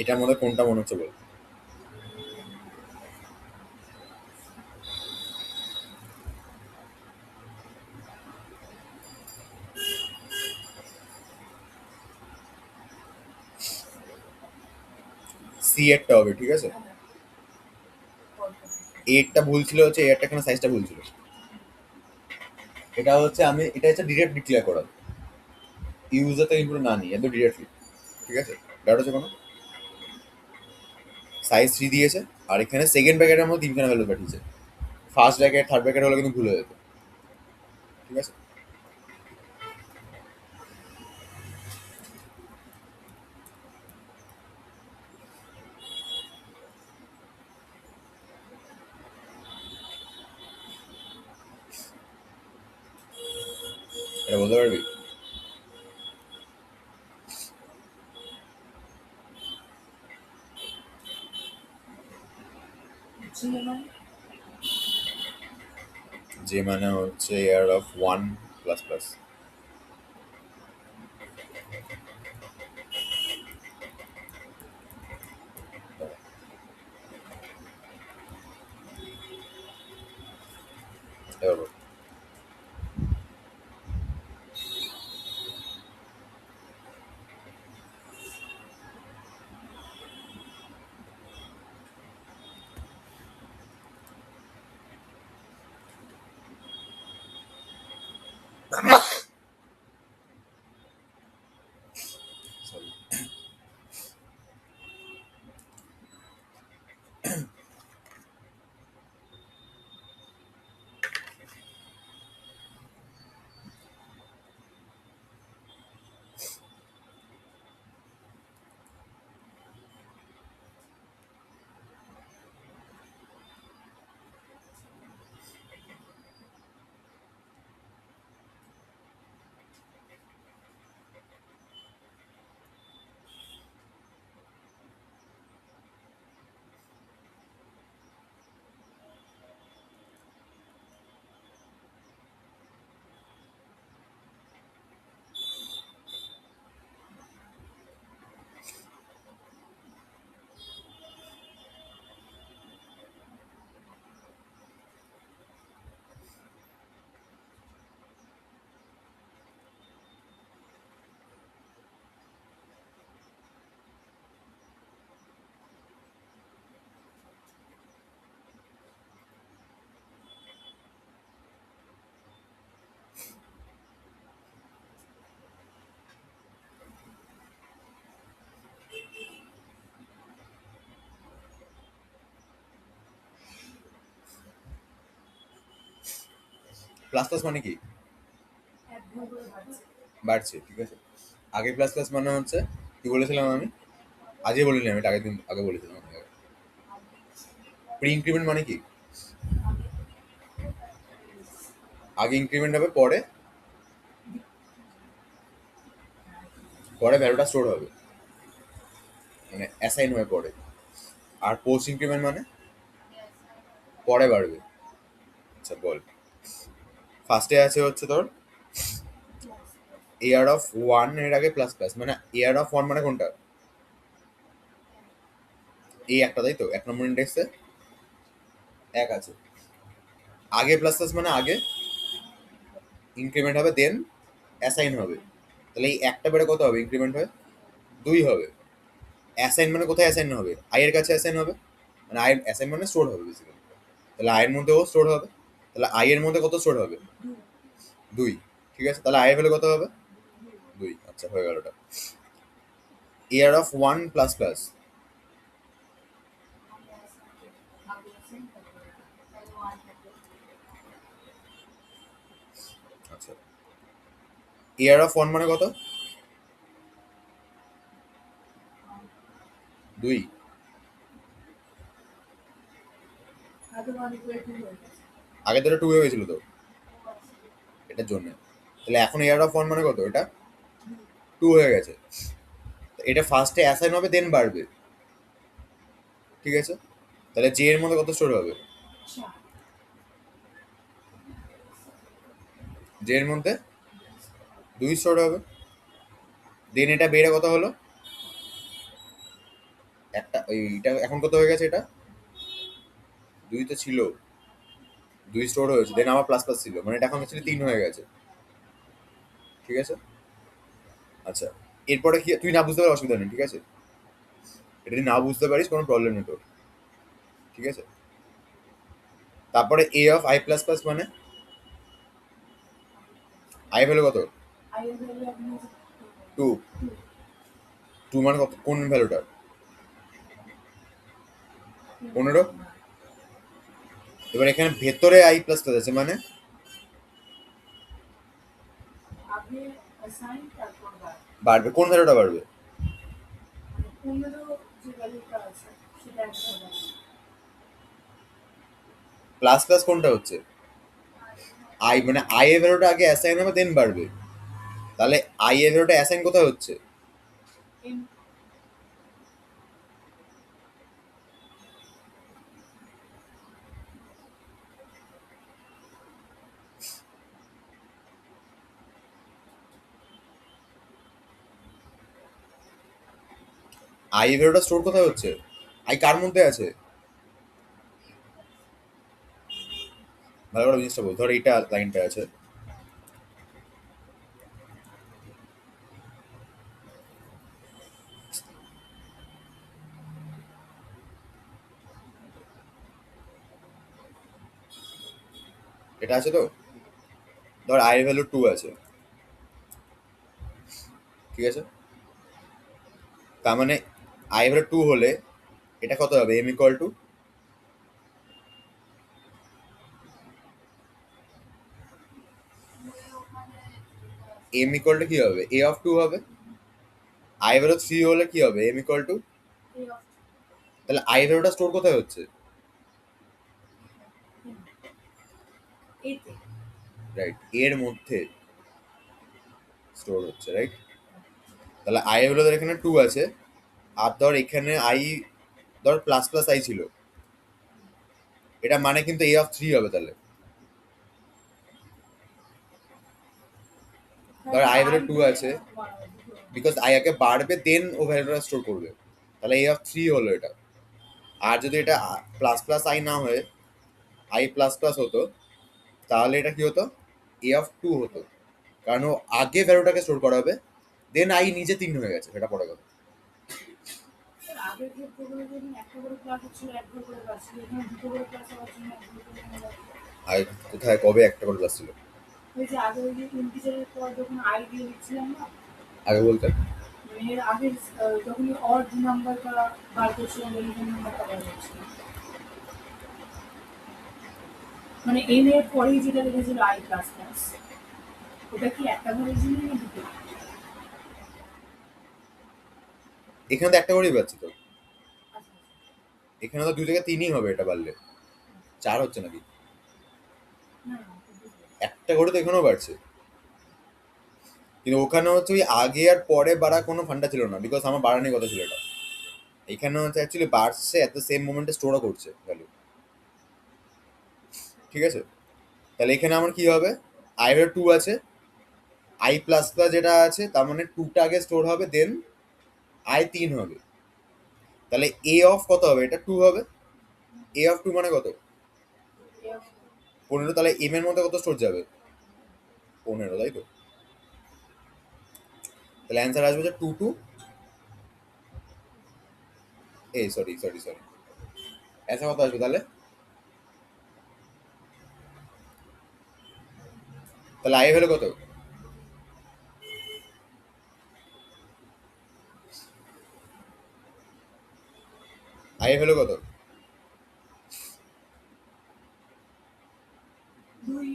এটার মধ্যে কোনটা মনে হচ্ছে বল? সি একটা হবে, ঠিক আছে। এরটা ভুল ছিল, হচ্ছে এরটা এখানে সাইজটা ভুল ছিল। এটা হচ্ছে আমি, এটা হচ্ছে ডিরেক্ট ডিক্লেয়ার করা, ইউজার থেকে ইনপুট না নিয়ে একদম ডিরেক্টলি, ঠিক আছে। ডাউট আছে কোনো? সাইজ 3 দিয়েছে, আর এখানে সেকেন্ড ব্র্যাকেটের মধ্যে তিনখানা ভ্যালু পাঠিয়েছে। ফার্স্ট ব্র্যাকেট থার্ড ব্র্যাকেট হলে কিন্তু ভুল হয়ে যেত, ঠিক আছে। এটা বলতে পারবি? যে মানে হচ্ছে এয়ার অফ 1 প্লাস প্লাস। এবার বল। Sorry. প্লাস প্লাস মানে কি? বাড়ছে, ঠিক আছে। আগে প্লাস প্লাস মানে হচ্ছে কি বলেছিলাম আমি? আজই বলিনি আমি, এটা আগের দিন আগে বলেছিলাম। প্রি ইনক্রিমেন্ট মানে কি? আগে ইনক্রিমেন্ট হবে, পরে পরে ভ্যালুটা স্টোর হবে, মানে অ্যাসাইন হয়ে পড়ে। আর পোস্ট ইনক্রিমেন্ট মানে পরে বাড়বে। আচ্ছা বল। ফার্স্টে আছে হচ্ছে তোর এয়ার অফ ওয়ান এর আগে প্লাস প্লাস, মানে এয়ার অফ ওয়ান মানে কোনটা, এই একটা, তাই তো? 1 নম্বর ইন্ডেক্সে 1 আছে, আগে প্লাস প্লাস মানে আগে ইনক্রিমেন্ট হবে, দেন অ্যাসাইন হবে। তাহলে এই একটা বেড়ে কত হবে ইনক্রিমেন্ট হয়ে? 2 হবে। অ্যাসাইন মানে কোথায় অ্যাসাইন হবে? আই এর কাছে অ্যাসাইন হবে, মানে আই অ্যাসাইন মানে স্টোর হবে বেসিক্যালি। তাহলে আই এর মধ্যেও স্টোর হবে, তাহলে আই এর মধ্যে কত স্টোর হবে? 2। ঠিক আছে, তাহলে আই এর ভ্যালু কত হবে? 2। আচ্ছা, হয়ে গেল ওটা। Air of one plus plus, আচ্ছা, এয়ার অফ ওয়ান মানে কত? 2। আগে তো এটা 2 হয়ে গেছিল তো এটার জন্য, তাহলে এখন এয়ার অফ ওয়ান মানে কত? এটা 2 হয়ে গেছে। এটা ফার্স্টে অ্যাসাইন হবে দেন বাড়বে, ঠিক আছে? তাহলে জে এর মধ্যে কত স্টোর হবে? জে এর মধ্যে 2 স্টোর হবে, দেন এটা বেড়ে কত হলো? একটা, এইটা এখন কত হয়ে গেছে? এটা 2 তো ছিল, 2 স্টোর হয়েছে, দেন আবার প্লাস প্লাস ছিল, মানে এটা এখন অ্যাকচুয়ালি 3 হয়ে গেছে, ঠিক আছে? আচ্ছা, এরপরে কি তুই না বুঝতে পারলে অসুবিধা নেই, ঠিক আছে? এটা যদি না বুঝতে পারিস কোনো প্রবলেম নেই তোর, ঠিক আছে? তারপরে এ অফ আই প্লাস প্লাস মানে আই ভ্যালু কত? 2। 2 মানে কত, কোন ভ্যালুটা? 15। এবার এখানে ভেতরে আই প্লাস প্লাস আছে, মানে বাড়বে, কোন ভ্যালুটা বাড়বে? প্লাস প্লাস কোনটা হচ্ছে? আই, মানে আই এর ভ্যালুটা আগে অ্যাসাইন হবে দেন বাড়বে, তাহলে আই এর ভ্যালুটা অ্যাসাইন কোথায় হচ্ছে? আই এর ভ্যালুটা স্টোর কোথায় হচ্ছে? আই কার মধ্যে আছে? ভালো করে জিনিসটা বল। ধর এইটা লাইনটা আছে, এটা আছে তো, ধর আই এর ভ্যালু 2 আছে, ঠিক আছে? তার মানে আই এর ভ্যালু 2 হলে এটা কত হবে? M equal to, M equal to কি হবে? এ অফ 2 হবে। আই ভ্যালু 3 হলে কি হবে? এম ইকুয়াল টু, তাহলে আই ভ্যালুটা স্টোর কোথায় হচ্ছে? রাইট, এর মধ্যে স্টোর হচ্ছে, রাইট? তাহলে আই হলো ধর এখানে 2 আছে, আর ধর এখানে আই, ধর প্লাস প্লাস আই ছিল, এটা মানে কিন্তু এ অফ 3 হবে। তাহলে ধর আই ভ্যালু 2 আছে, বিকজ আই আগে বাড়বে দেন ও ভ্যালুটা স্টোর করবে, তাহলে এ অফ 3 হলো এটা। আর যদি এটা প্লাস প্লাস আই না হয়ে আই প্লাস প্লাস হতো, তাহলে এটা কি হতো? এ অফ 2 হতো, কারণ ও আগে ভ্যালুটাকে স্টোর করা হবে, দেন আই নিজে 3 হয়ে গেছে, সেটা পরে কথা। আর কোথায় কবে একটা করে ক্লাস ছিল? আগে বলতে মানে এম এর পরেই যেটা লিখেছিল আই প্লাস প্লাস, ওটা কি একটা ঘরের জন্য না দুটো? এখানে তো একটা করেই পাচ্ছি তো, এখানে তো 2 থেকে 3ই হবে, এটা বাড়লে 4 হচ্ছে নাকি? একটা করে তো এখানেও বাড়ছে, কিন্তু ওখানে হচ্ছে ওই আগে আর পরে বাড়া কোনো ফান্ডা ছিল না, বিকজ আমার বাড়ানোর কথা ছিল এটা। এখানে হচ্ছে অ্যাকচুয়ালি বাড়ছে এট দ্য সেম মোমেন্টে স্টোরও করছে ভ্যালু, ঠিক আছে? তাহলে এখানে আমার কি হবে? আই ভ্যালু 2 আছে, আই প্লাস প্লাস যেটা আছে তার মানে 2টা আগে স্টোর হবে, দেন আই 3 হবে। তাহলে এ অফ কত হবে? এটা 2 হবে। এ অফ 2 মানে কত? 15। তাহলে এম এর মধ্যে কত স্টোর যাবে? 15, তাই তো? তাহলে অ্যান্সার আসবে যে 2 2, সরি সরি সরি, অ্যান্সার কত আসবে তাহলে? তাহলে আই ভ্যালু কত? আই ভ্যালু কত? দুই।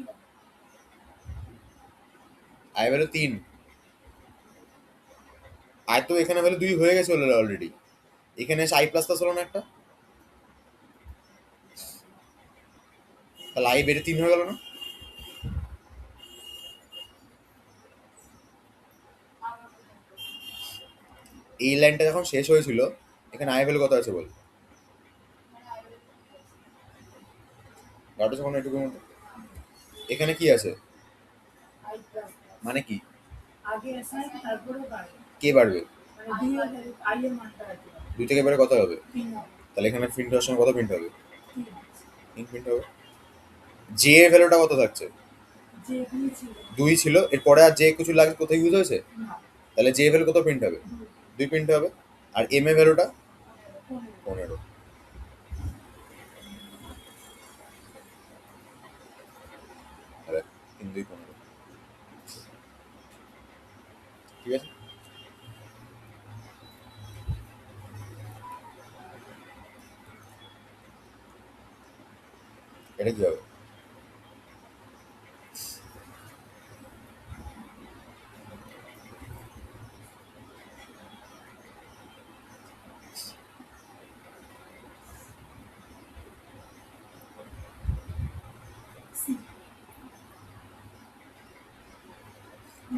I value 3। আই তো এখানে ভ্যালু 2 হয়ে গেছে অলরেডি, এখানে এসে আই প্লাস প্লাস হলো না একটা, তাহলে আই বেড়ে 3 হয়ে গেল না? এই লাইনটা যখন শেষ হয়েছিল এখানে আই ভ্যালু কত আছে বল? গাড়িটা যখন এটুকুর মধ্যে এখানে কি আছে? আই প্লাস মানে কি? আগে অ্যাসাইন তারপরে বাড়ে, কে বাড়বে? মানে দুই এর আই এর মানটা আছে 2 থেকে বেড়ে কত হবে? 3 হবে। তাহলে এখানে প্রিন্ট হওয়ার সময় কত প্রিন্ট হবে? 3 3 প্রিন্ট হবে। জে এর ভ্যালুটা কত থাকছে? যে এখানে ছিল 2 ছিল, এরপরে আর যে কিছু লাগে কোথায় ইউজ হয়েছে? না, তাহলে জে ভ্যালু কত প্রিন্ট হবে? 2 প্রিন্ট হবে। আর এম এ ভ্যালুটা 15। আরে 3 2 15, ঠিক আছে। এটা কি হবে? সি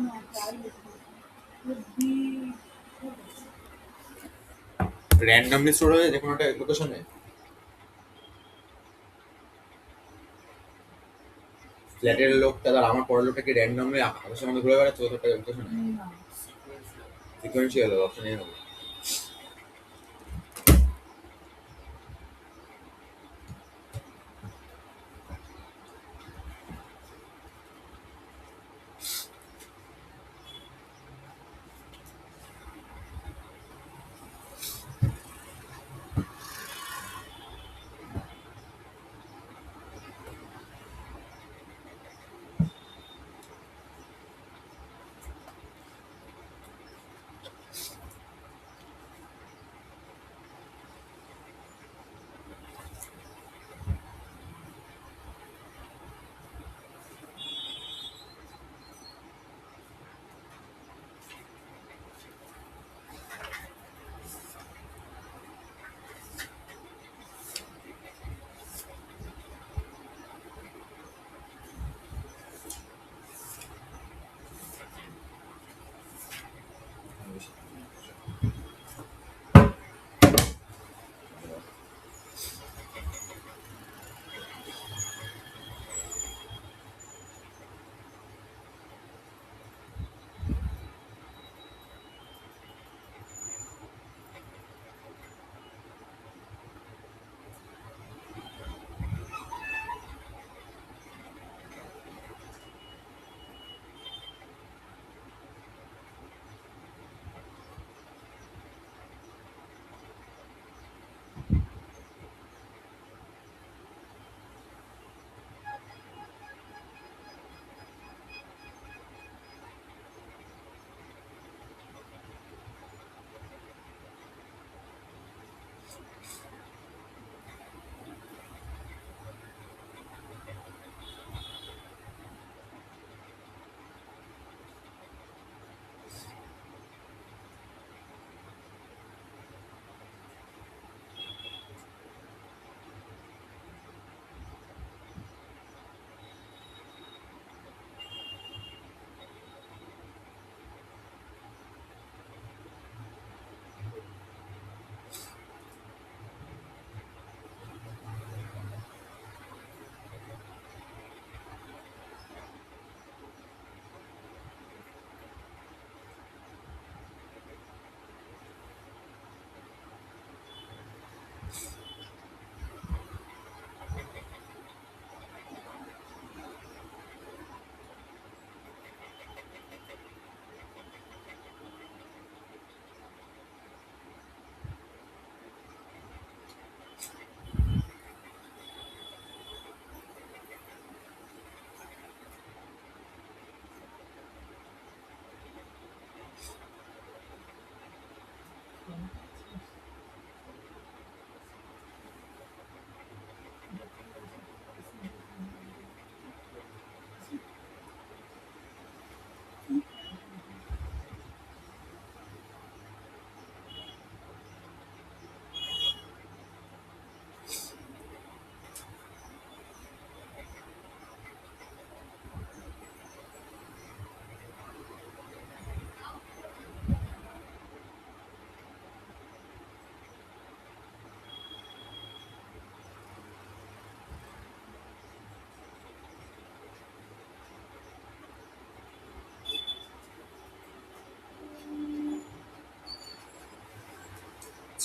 না তাই বি র্যান্ডমলি স্টোর হয়ে যে কোনো একটা লোকেশনে, ফ্ল্যাটের লোকটা আর আমার পরের লোকটা কি র্যান্ডমলি আকাশের মধ্যে ঘুরে বেড়াচ্ছে কোথাও একটা লোকেশনে? না সিকোয়েন্সিয়াল অপশন এই হবে।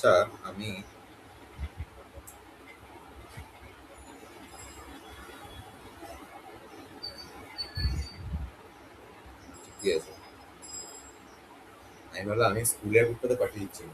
আচ্ছা, আমি ঠিক আছে, আমি ভাবলাম আমি স্কুলের বুকটাতে পাঠিয়ে দিচ্ছি।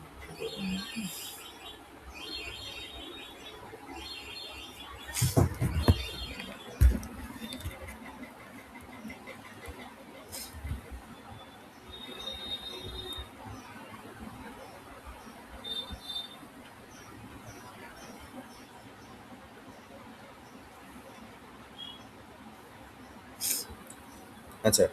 আচ্ছা,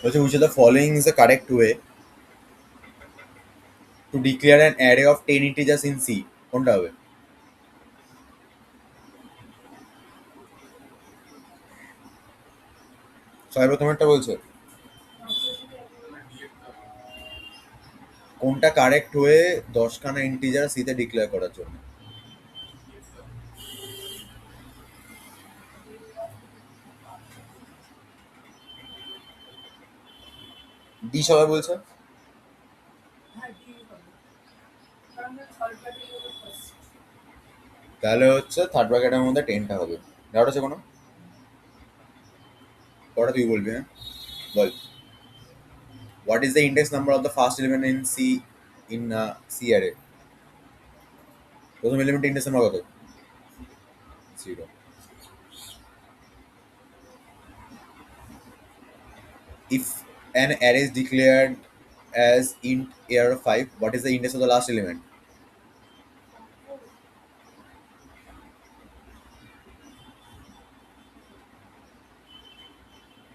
বলছে which of the following is the correct way to declare an array of 10 integers in C? কোনটা হবে? সবাই প্রথমেরটা বলছে। কোনটা কারেক্ট হয়ে 10খানা ইন্টিজার সিতে ডিক্লেয়ার করার জন্য? ডি সবাই বলছে। তাহলে হচ্ছে থার্ড ব্র্যাকেটের মধ্যে 10টা হবে। ডাউট আছে কোনো? কটা তুই বলবি? হ্যাঁ বল। What is the index number of the first element in C, in C array? প্রথম এলিমেন্ট ইন্ডেক্স নাম্বার কত? 0। If an array is declared as int array 5, what is the index of the last element?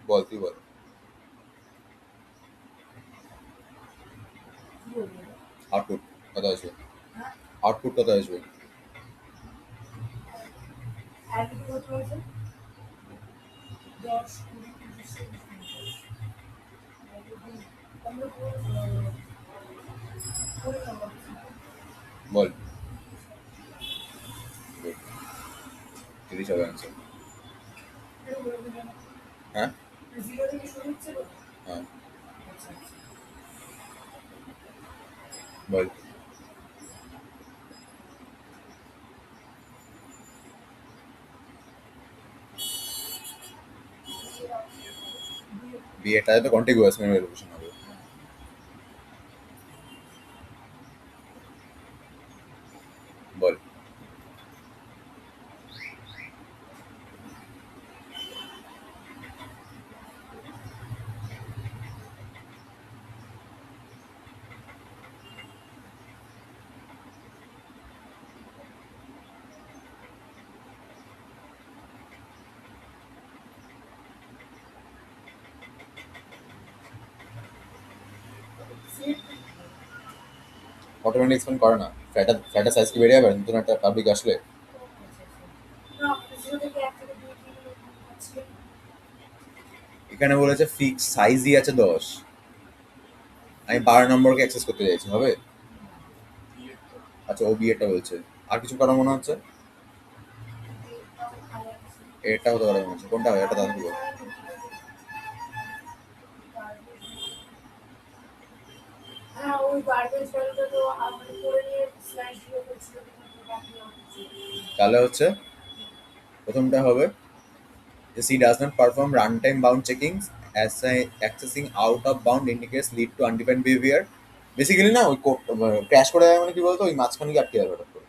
বল, তুই বল। Output কত আসবে? Output কত আসবে? বল। 30 হবে answer. হ্যাঁ হ্যাঁ বল। বি এটাতে তো কন্টিগুয়াস মেমরি লোকেশন হবে। বল। অটোমেটিক এক্সপ্যান্ড করে না। ফ্ল্যাটার সাইজ কি বেড়ে যাবে নতুন একটা পাবলিক আসলে? এখানে বলেছে ফিক্স সাইজই আছে 10, আমি 12 নম্বরকে অ্যাক্সেস করতে চাইছি, হবে? আচ্ছা, ও বি এটা বলছে। আর কিছু করার মনে হচ্ছে? এটা হতে পারে মনে হচ্ছে। কোনটা হবে এটা তাহলে বল। তাহলে হচ্ছে প্রথমটা হবে C does not perform run time bound checking, accessing out of bound indicates lead to undefined behaviour. Basically না, ওই ক্র্যাশ করে দেয় মানে কি বলতো, ওই মাঝখানে গিয়ে আটকে যাবে হঠাৎ করে।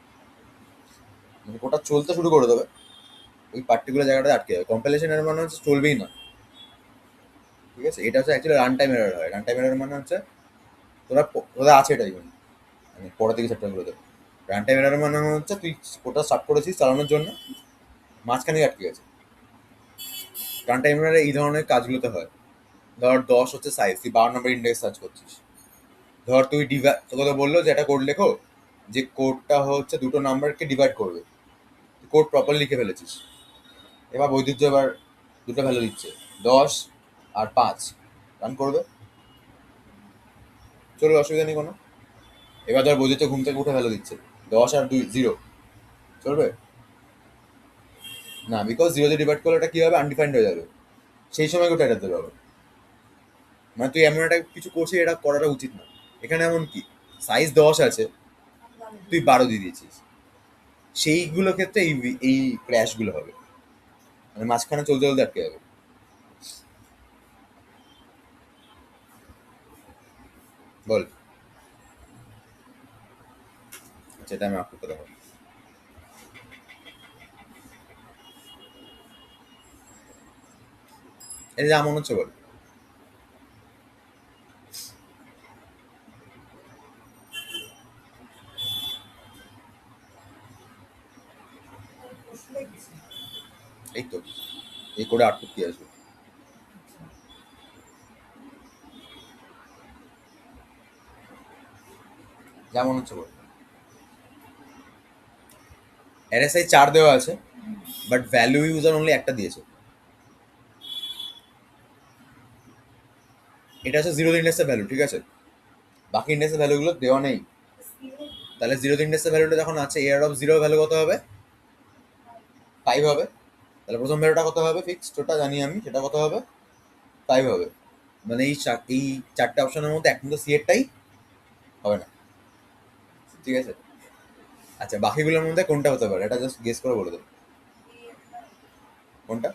মানে কোটা চলতে শুরু করে দেবে, ওই পার্টিকুলার জায়গাটাতে আটকে যাবে। কম্পাইলেশন এর মানে হচ্ছে চলবেই না। ঠিক আছে, এটা হচ্ছে অ্যাকচুয়ালি রান টাইম এরর হয়। রান টাইম এরর মানে হচ্ছে তোরা আছে এটা ইভেন মানে পরের দিকে চ্যাপ্টারগুলোতে। রান টাইম এরর মানে হচ্ছে তুই কোটা স্টার্ট করেছিস চালানোর জন্য, মাঝখানে আটকে গেছে। রান টাইম এররে এই ধরনের কাজগুলোতে হয়। ধর 10 হচ্ছে সাইজ, তুই 12 নম্বর ইন্ডেক্স সার্চ করছিস। ধর তুই তোকে তো বললো যে একটা কোড লেখো, যে কোডটা হচ্ছে দুটো নাম্বারকে ডিভাইড করবে। কোড প্রপারলি লিখে ফেলেছিস। এবার বৈদ্যুত্য এবার দুটো ভ্যালু দিচ্ছে, 10 আর 5। রান করবে, চলবে, অসুবিধা নেই কোনো। এবার ধর বৈদ্যুত্য ঘুম থেকে উঠে ভ্যালু দিচ্ছে 10 আর 2 0, চলবে না? বিকজ 0 দিয়ে ডিভাইড করলে এটা কি হবে, আনডিফাইন্ড হয়ে যাবে। সেই সময় ওটা এড়াতে পারবে। মানে তুই এমন একটা কিছু করছিস, এটা করাটা উচিত না। এখানে এমন কি সাইজ 10 আছে, তুই 12 দিয়ে দিয়েছিস, সেইগুলো ক্ষেত্রে এই ক্র্যাশ গুলো হবে, মানে মাঝখানে চলতে চলতে আটকে যাবে। বল। আচ্ছা, এটা আমি আপ করতে দেবো। এটা যা মনে হচ্ছে বল। এই তো, এই করে আটকে কি আসবে, যা মনে হচ্ছে বল। এরএসআই 4 দেওয়া আছে, বাট ভ্যালু ইউজার অনলি একটা দিয়েছে। এটা হচ্ছে জিরো ইন্ডেক্সের ভ্যালু, ঠিক আছে? বাকি ইন্ডেক্সের ভ্যালুগুলো দেওয়া নেই। তাহলে জিরো ইন্ডেক্সের ভ্যালুটা যখন আছে, এয়ার অফ জিরো ভ্যালু কত হবে? 5 হবে। তাহলে প্রথম ভ্যালুটা কত হবে? ফিক্সড, ওটা জানি আমি, সেটা কত হবে? 5 হবে। মানে এই চারটে অপশনের মধ্যে একমাত্র সি এরটাই হবে না, ঠিক আছে? আচ্ছা, বাকিগুলোর মধ্যে কোনটা হতে পারে, এটা জাস্ট গেস করে বলে দেবো। কোনটা?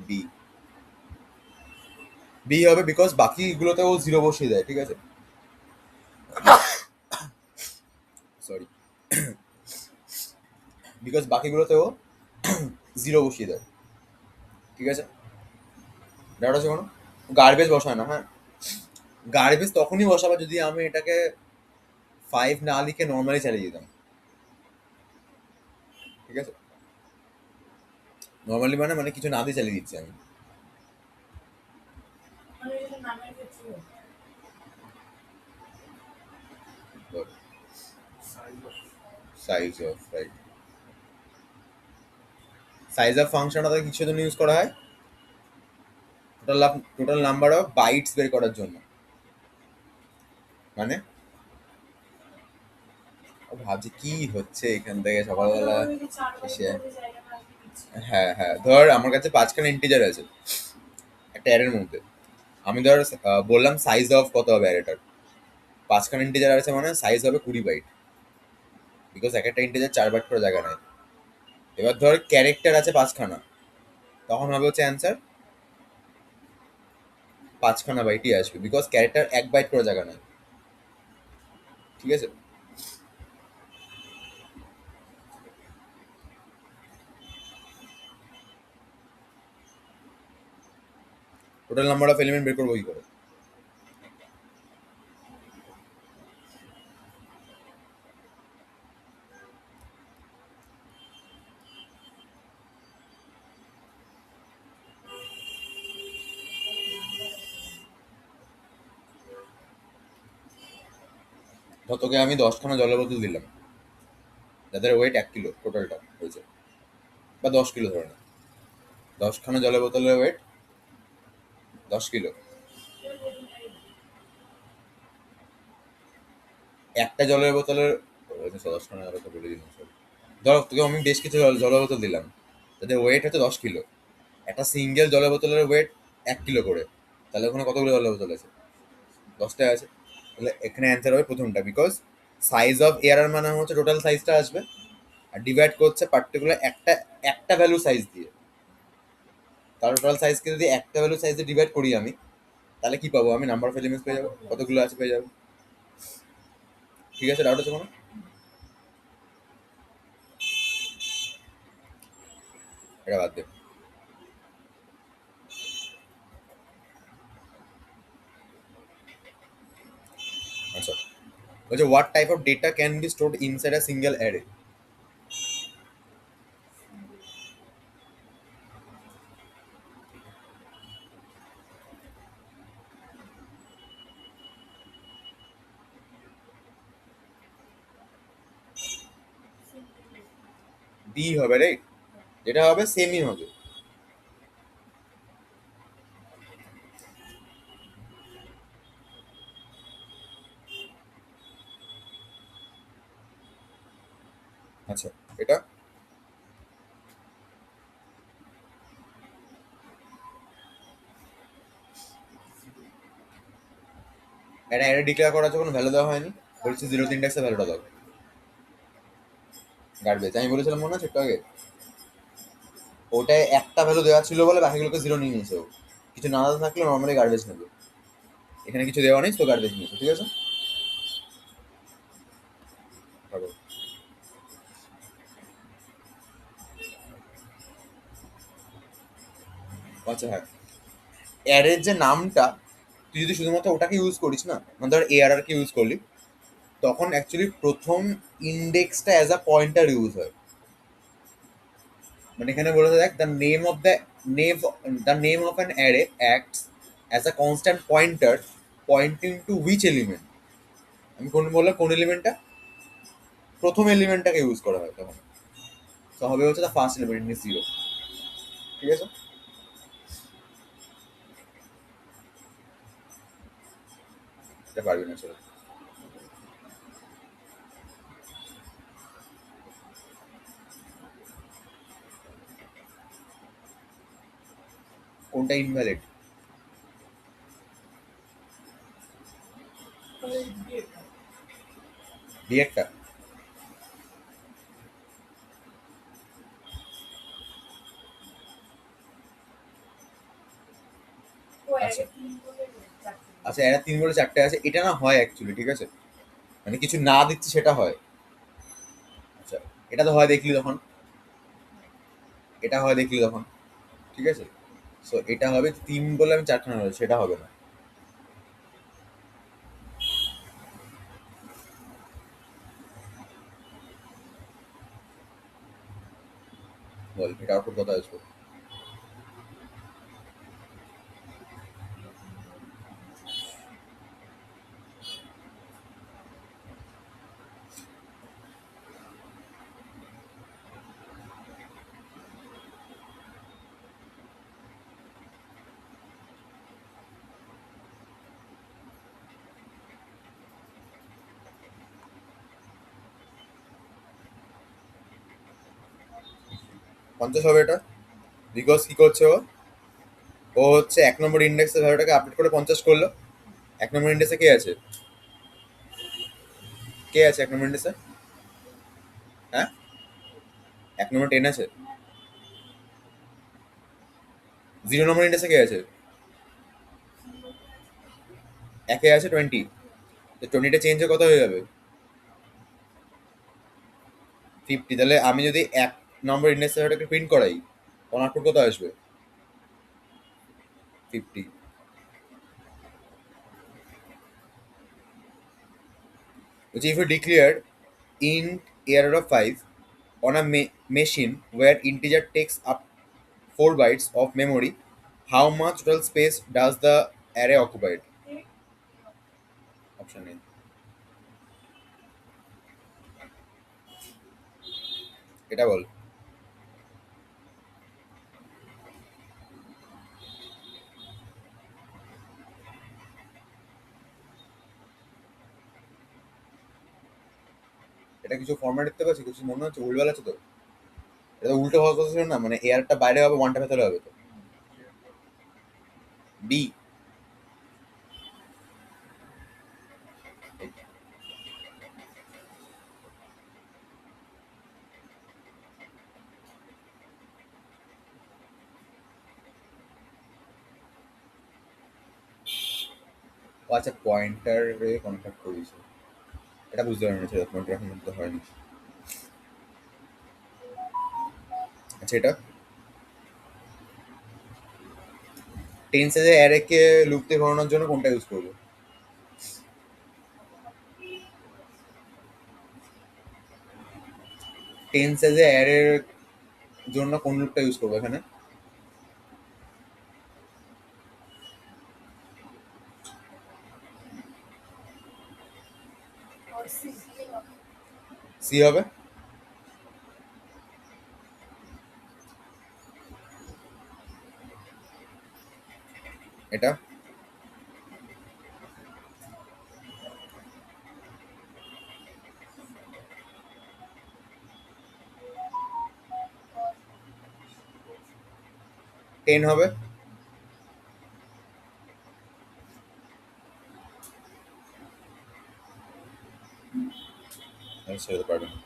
বি। বি হবে, বিকজ বাকিগুলোতে ও জিরো বসিয়ে দেয়, ঠিক আছে? সরি, বিকজ বাকিগুলোতে ও জিরো বসিয়ে দেয়, ঠিক আছে? ডাউট আছে কোনো? গার্বেজ বসায় না, হ্যাঁ। গার্বেজ তখনই বসাবে যদি আমি এটাকে 5 না লিখে নর্মালি চালিয়ে দিতাম, ঠিক আছে? নর্মালি মানে মানে কিছু না দিয়ে চালিয়ে দিচ্ছি আমি। Size of, right. Size of ফাংশনটা কিছু জন্য ইউজ করা হয়, টোটাল নাম্বার অফ বাইটস বের করার জন্য। মানে ভাবছি কি হচ্ছে এখান থেকে সকালবেলা এসে। হ্যাঁ হ্যাঁ, ধর আমার কাছে 5খানা ইন্টিজার আছে একটা অ্যারের মধ্যে। আমি ধর বললাম সাইজ অফ কত হবে অ্যারেটার, 5খানা ইন্টিজার আছে মানে সাইজ হবে 20 বাইট, বিকজ এক একটা ইন্টিজার 4 বাইট করে জায়গা নেয়। এবার ধর ক্যারেক্টার আছে 5খানা, তখন হবে হচ্ছে অ্যান্সার 5খানা বাইটই আসবে, বিকজ ক্যারেক্টার 1 বাইট করে জায়গা নেয়, ঠিক আছে? টোটাল নাম্বার অফ এলিমেন্ট বের করবো কি করে? ধর তোকে আমি 10খানা জলের বোতল দিলাম, যাদের ওয়েট 1 কিলো টোটালটা হয়েছে, বা 10 কিলো ধরে না, 10খানা জলের বোতলের ওয়েট 10 কিলো। একটা জলের বোতলের, 10খানা আরো তো বলে দিলাম, sorry। ধর তোকে আমি বেশ কিছু জলের বোতল দিলাম, তাদের ওয়েট হচ্ছে 10 কিলো। একটা সিঙ্গেল জলের বোতলের ওয়েট 1 কিলো করে, তাহলে ওখানে কতগুলো জলের বোতল আছে? 10টা আছে। তাহলে এখানে অ্যান্সার হবে প্রথমটা, বিকজ সাইজ অফ এয়ার মানে হচ্ছে টোটাল সাইজটা আসবে, আর ডিভাইড করছে পার্টিকুলার একটা একটা ভ্যালু সাইজ দিয়ে। তার টোটাল সাইজকে যদি একটা ভ্যালু সাইজ দিয়ে ডিভাইড করি আমি, তাহলে কি পাবো? আমি নাম্বার অফ এলিমেন্টস পেয়ে যাবো, কতগুলো আছে পেয়ে যাবো, ঠিক আছে? ডাউট আছে কোনো? এটা বাদ দে। আচ্ছা, বলছে what type of data can be stored inside a single array? B হবে, রাইট? যেটা হবে সেমই হবে। আচ্ছা, এটা এটা অ্যারে ডিক্লেয়ার করার যখন ভ্যালু দেওয়া হয়নি, বলছে জিরো ইন্ডেক্সে ভ্যালুটা দাও। গার্বেজ আমি বলেছিলাম মনে আছে একটু আগে, ওটায় একটা ভ্যালু দেওয়া ছিল বলে বাকিগুলোকে জিরো নিয়ে নিয়েছে ও। কিছু না দেওয়া থাকলে নর্মালি গার্বেজ নেবে। এখানে কিছু দেওয়া নেই তো গার্বেজ নিয়েছে, ঠিক আছে। ভালো। আচ্ছা হ্যাঁ, অ্যারের যে নামটা তুই যদি শুধুমাত্র ওটাকে ইউজ করিস না, মানে ধর এআরআর কে ইউজ করলি, তখন অ্যাকচুয়ালি প্রথম ইন্ডেক্সটা অ্যাজ আ পয়েন্টার ইউজ হয়। মানে এখানে বলেছে দেখ, the name of an array acts as a constant pointer pointing to which element. আমি কোন বললাম কোন এলিমেন্টটা, প্রথম এলিমেন্টটাকে ইউজ করা হয় তখন। তো হবে হচ্ছে the first element in zero, ঠিক আছে। এটা পারবি না চলো। কোনটা ইনভ্যালিড? ডিরেক্টটা। আচ্ছা আচ্ছা, এরা তিন বলে চারটে আছে, এটা না হয় অ্যাকচুয়ালি, ঠিক আছে। মানে কিছু না দিচ্ছি সেটা হয়। আচ্ছা, এটা তো হয় দেখলি তখন, এটা হয় দেখলি তখন, ঠিক আছে। সো এটা হবে তিন বলে আমি চারখানা হবে, সেটা হবে না। বল, এটা আউটপুট কত আসবে? 50 হবে এটা। বিকজ কি করছে ও, ও হচ্ছে এক নম্বর ইন্ডেক্সের ভ্যালুটাকে আপডেট করে 50 করলো। এক নম্বর ইন্ডেক্সে কে আছে? কে আছে এক নম্বর ইন্ডেক্সে? হ্যাঁ, এক নম্বর 10 আছে। জিরো নম্বর ইন্ডেক্সে কে আছে? একে আছে 20। তো 20টা চেঞ্জে কত হয়ে যাবে? 50। তাহলে আমি যদি এক নম্বর ইন্ডেক্সের ভ্যালুটাকে প্রিন্ট করাই, তখন আউটপুট কত আসবে? 50। Which if you declared int error of 5 on a machine where integer takes up 4 bytes of memory, how much total space does the array occupy? Option A. এটা বল। এটা কিছু ফরম্যাট দেখতে পাচ্ছি, কিছু মনে হচ্ছে ভুলভাল আছে তো? এটা উল্টো হওয়ার কথা ছিল না, মানে এয়ারটা বাইরে হবে, ওয়ানটা ভেতরে হবে তো। ডি। ও আচ্ছা, পয়েন্টারে কন্ট্যাক্ট করেছে, এটা বুঝতে পারিনি, সেটা পয়েন্টার এখন তো হয়নি। আচ্ছা, এটা টেন্সে অ্যারেকে লুপ দিয়ে ঘোরানোর জন্য কোনটা ইউজ করবো? টেন্সে অ্যারের জন্য কোন লুপটা ইউজ করবো এখানে? সি হবে। এটা 10 হবে। ছেড়ে পারবে না,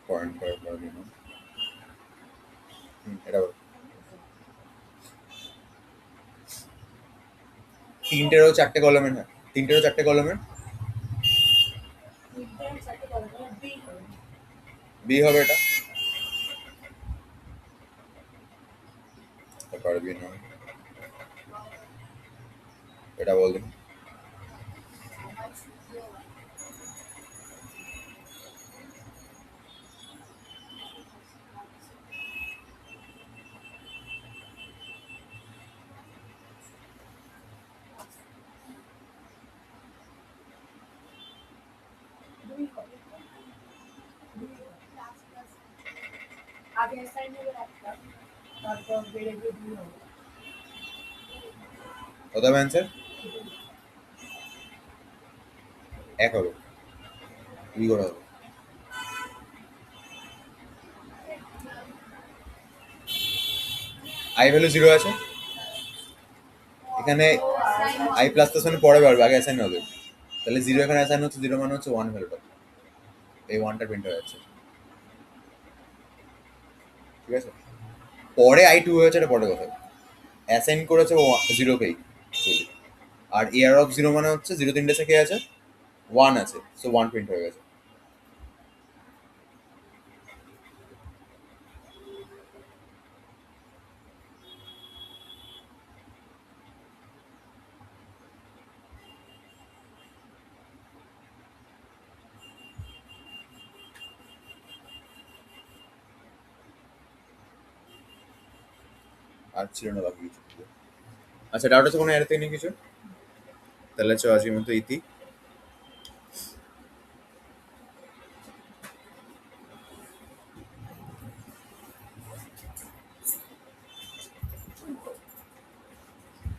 পয়েন্ট করে পারবে না। এটা বলো। তিনটেরও চারটে কলমের, হ্যাঁ তিনটেরও চারটে কলমের। তিনটে চারটে কলম বি হবে। বি হবে এটা, পারবি না। এটা বল দিন। দুই হবে। আগে অ্যাসাইন হবে একটা, তারপর বেড়ে গিয়ে দুই হবে। কত হবে অ্যান্সার? এক হবে, দুই করে হবে। আই ভ্যালু 0 আছে এখানে, আই প্লাস প্লাস মানে পরে বাড়বে, আগে অ্যাসাইন হবে। তাহলে 0 এখানে অ্যাসাইন হচ্ছে, 0 মানে হচ্ছে 1 ভ্যালুটা, এই 1টা প্রিন্ট হয়ে যাচ্ছে। ঠিক আছে, পরে I2 হয়েছে, এটা পরে কথা। অ্যাসাইন করেছে 0 পেই, আর এয়ার অফ 0 মানে হচ্ছে 0 তিনটে থেকে আছে, 1 আছে, সো 1 প্রিন্ট হয়ে গেছে। আর ছিল না বাকি কিছু। আচ্ছা ডাউট আছে কোনো এর থেকে কিছু? তাহলে চল আজকের মতো ইতি।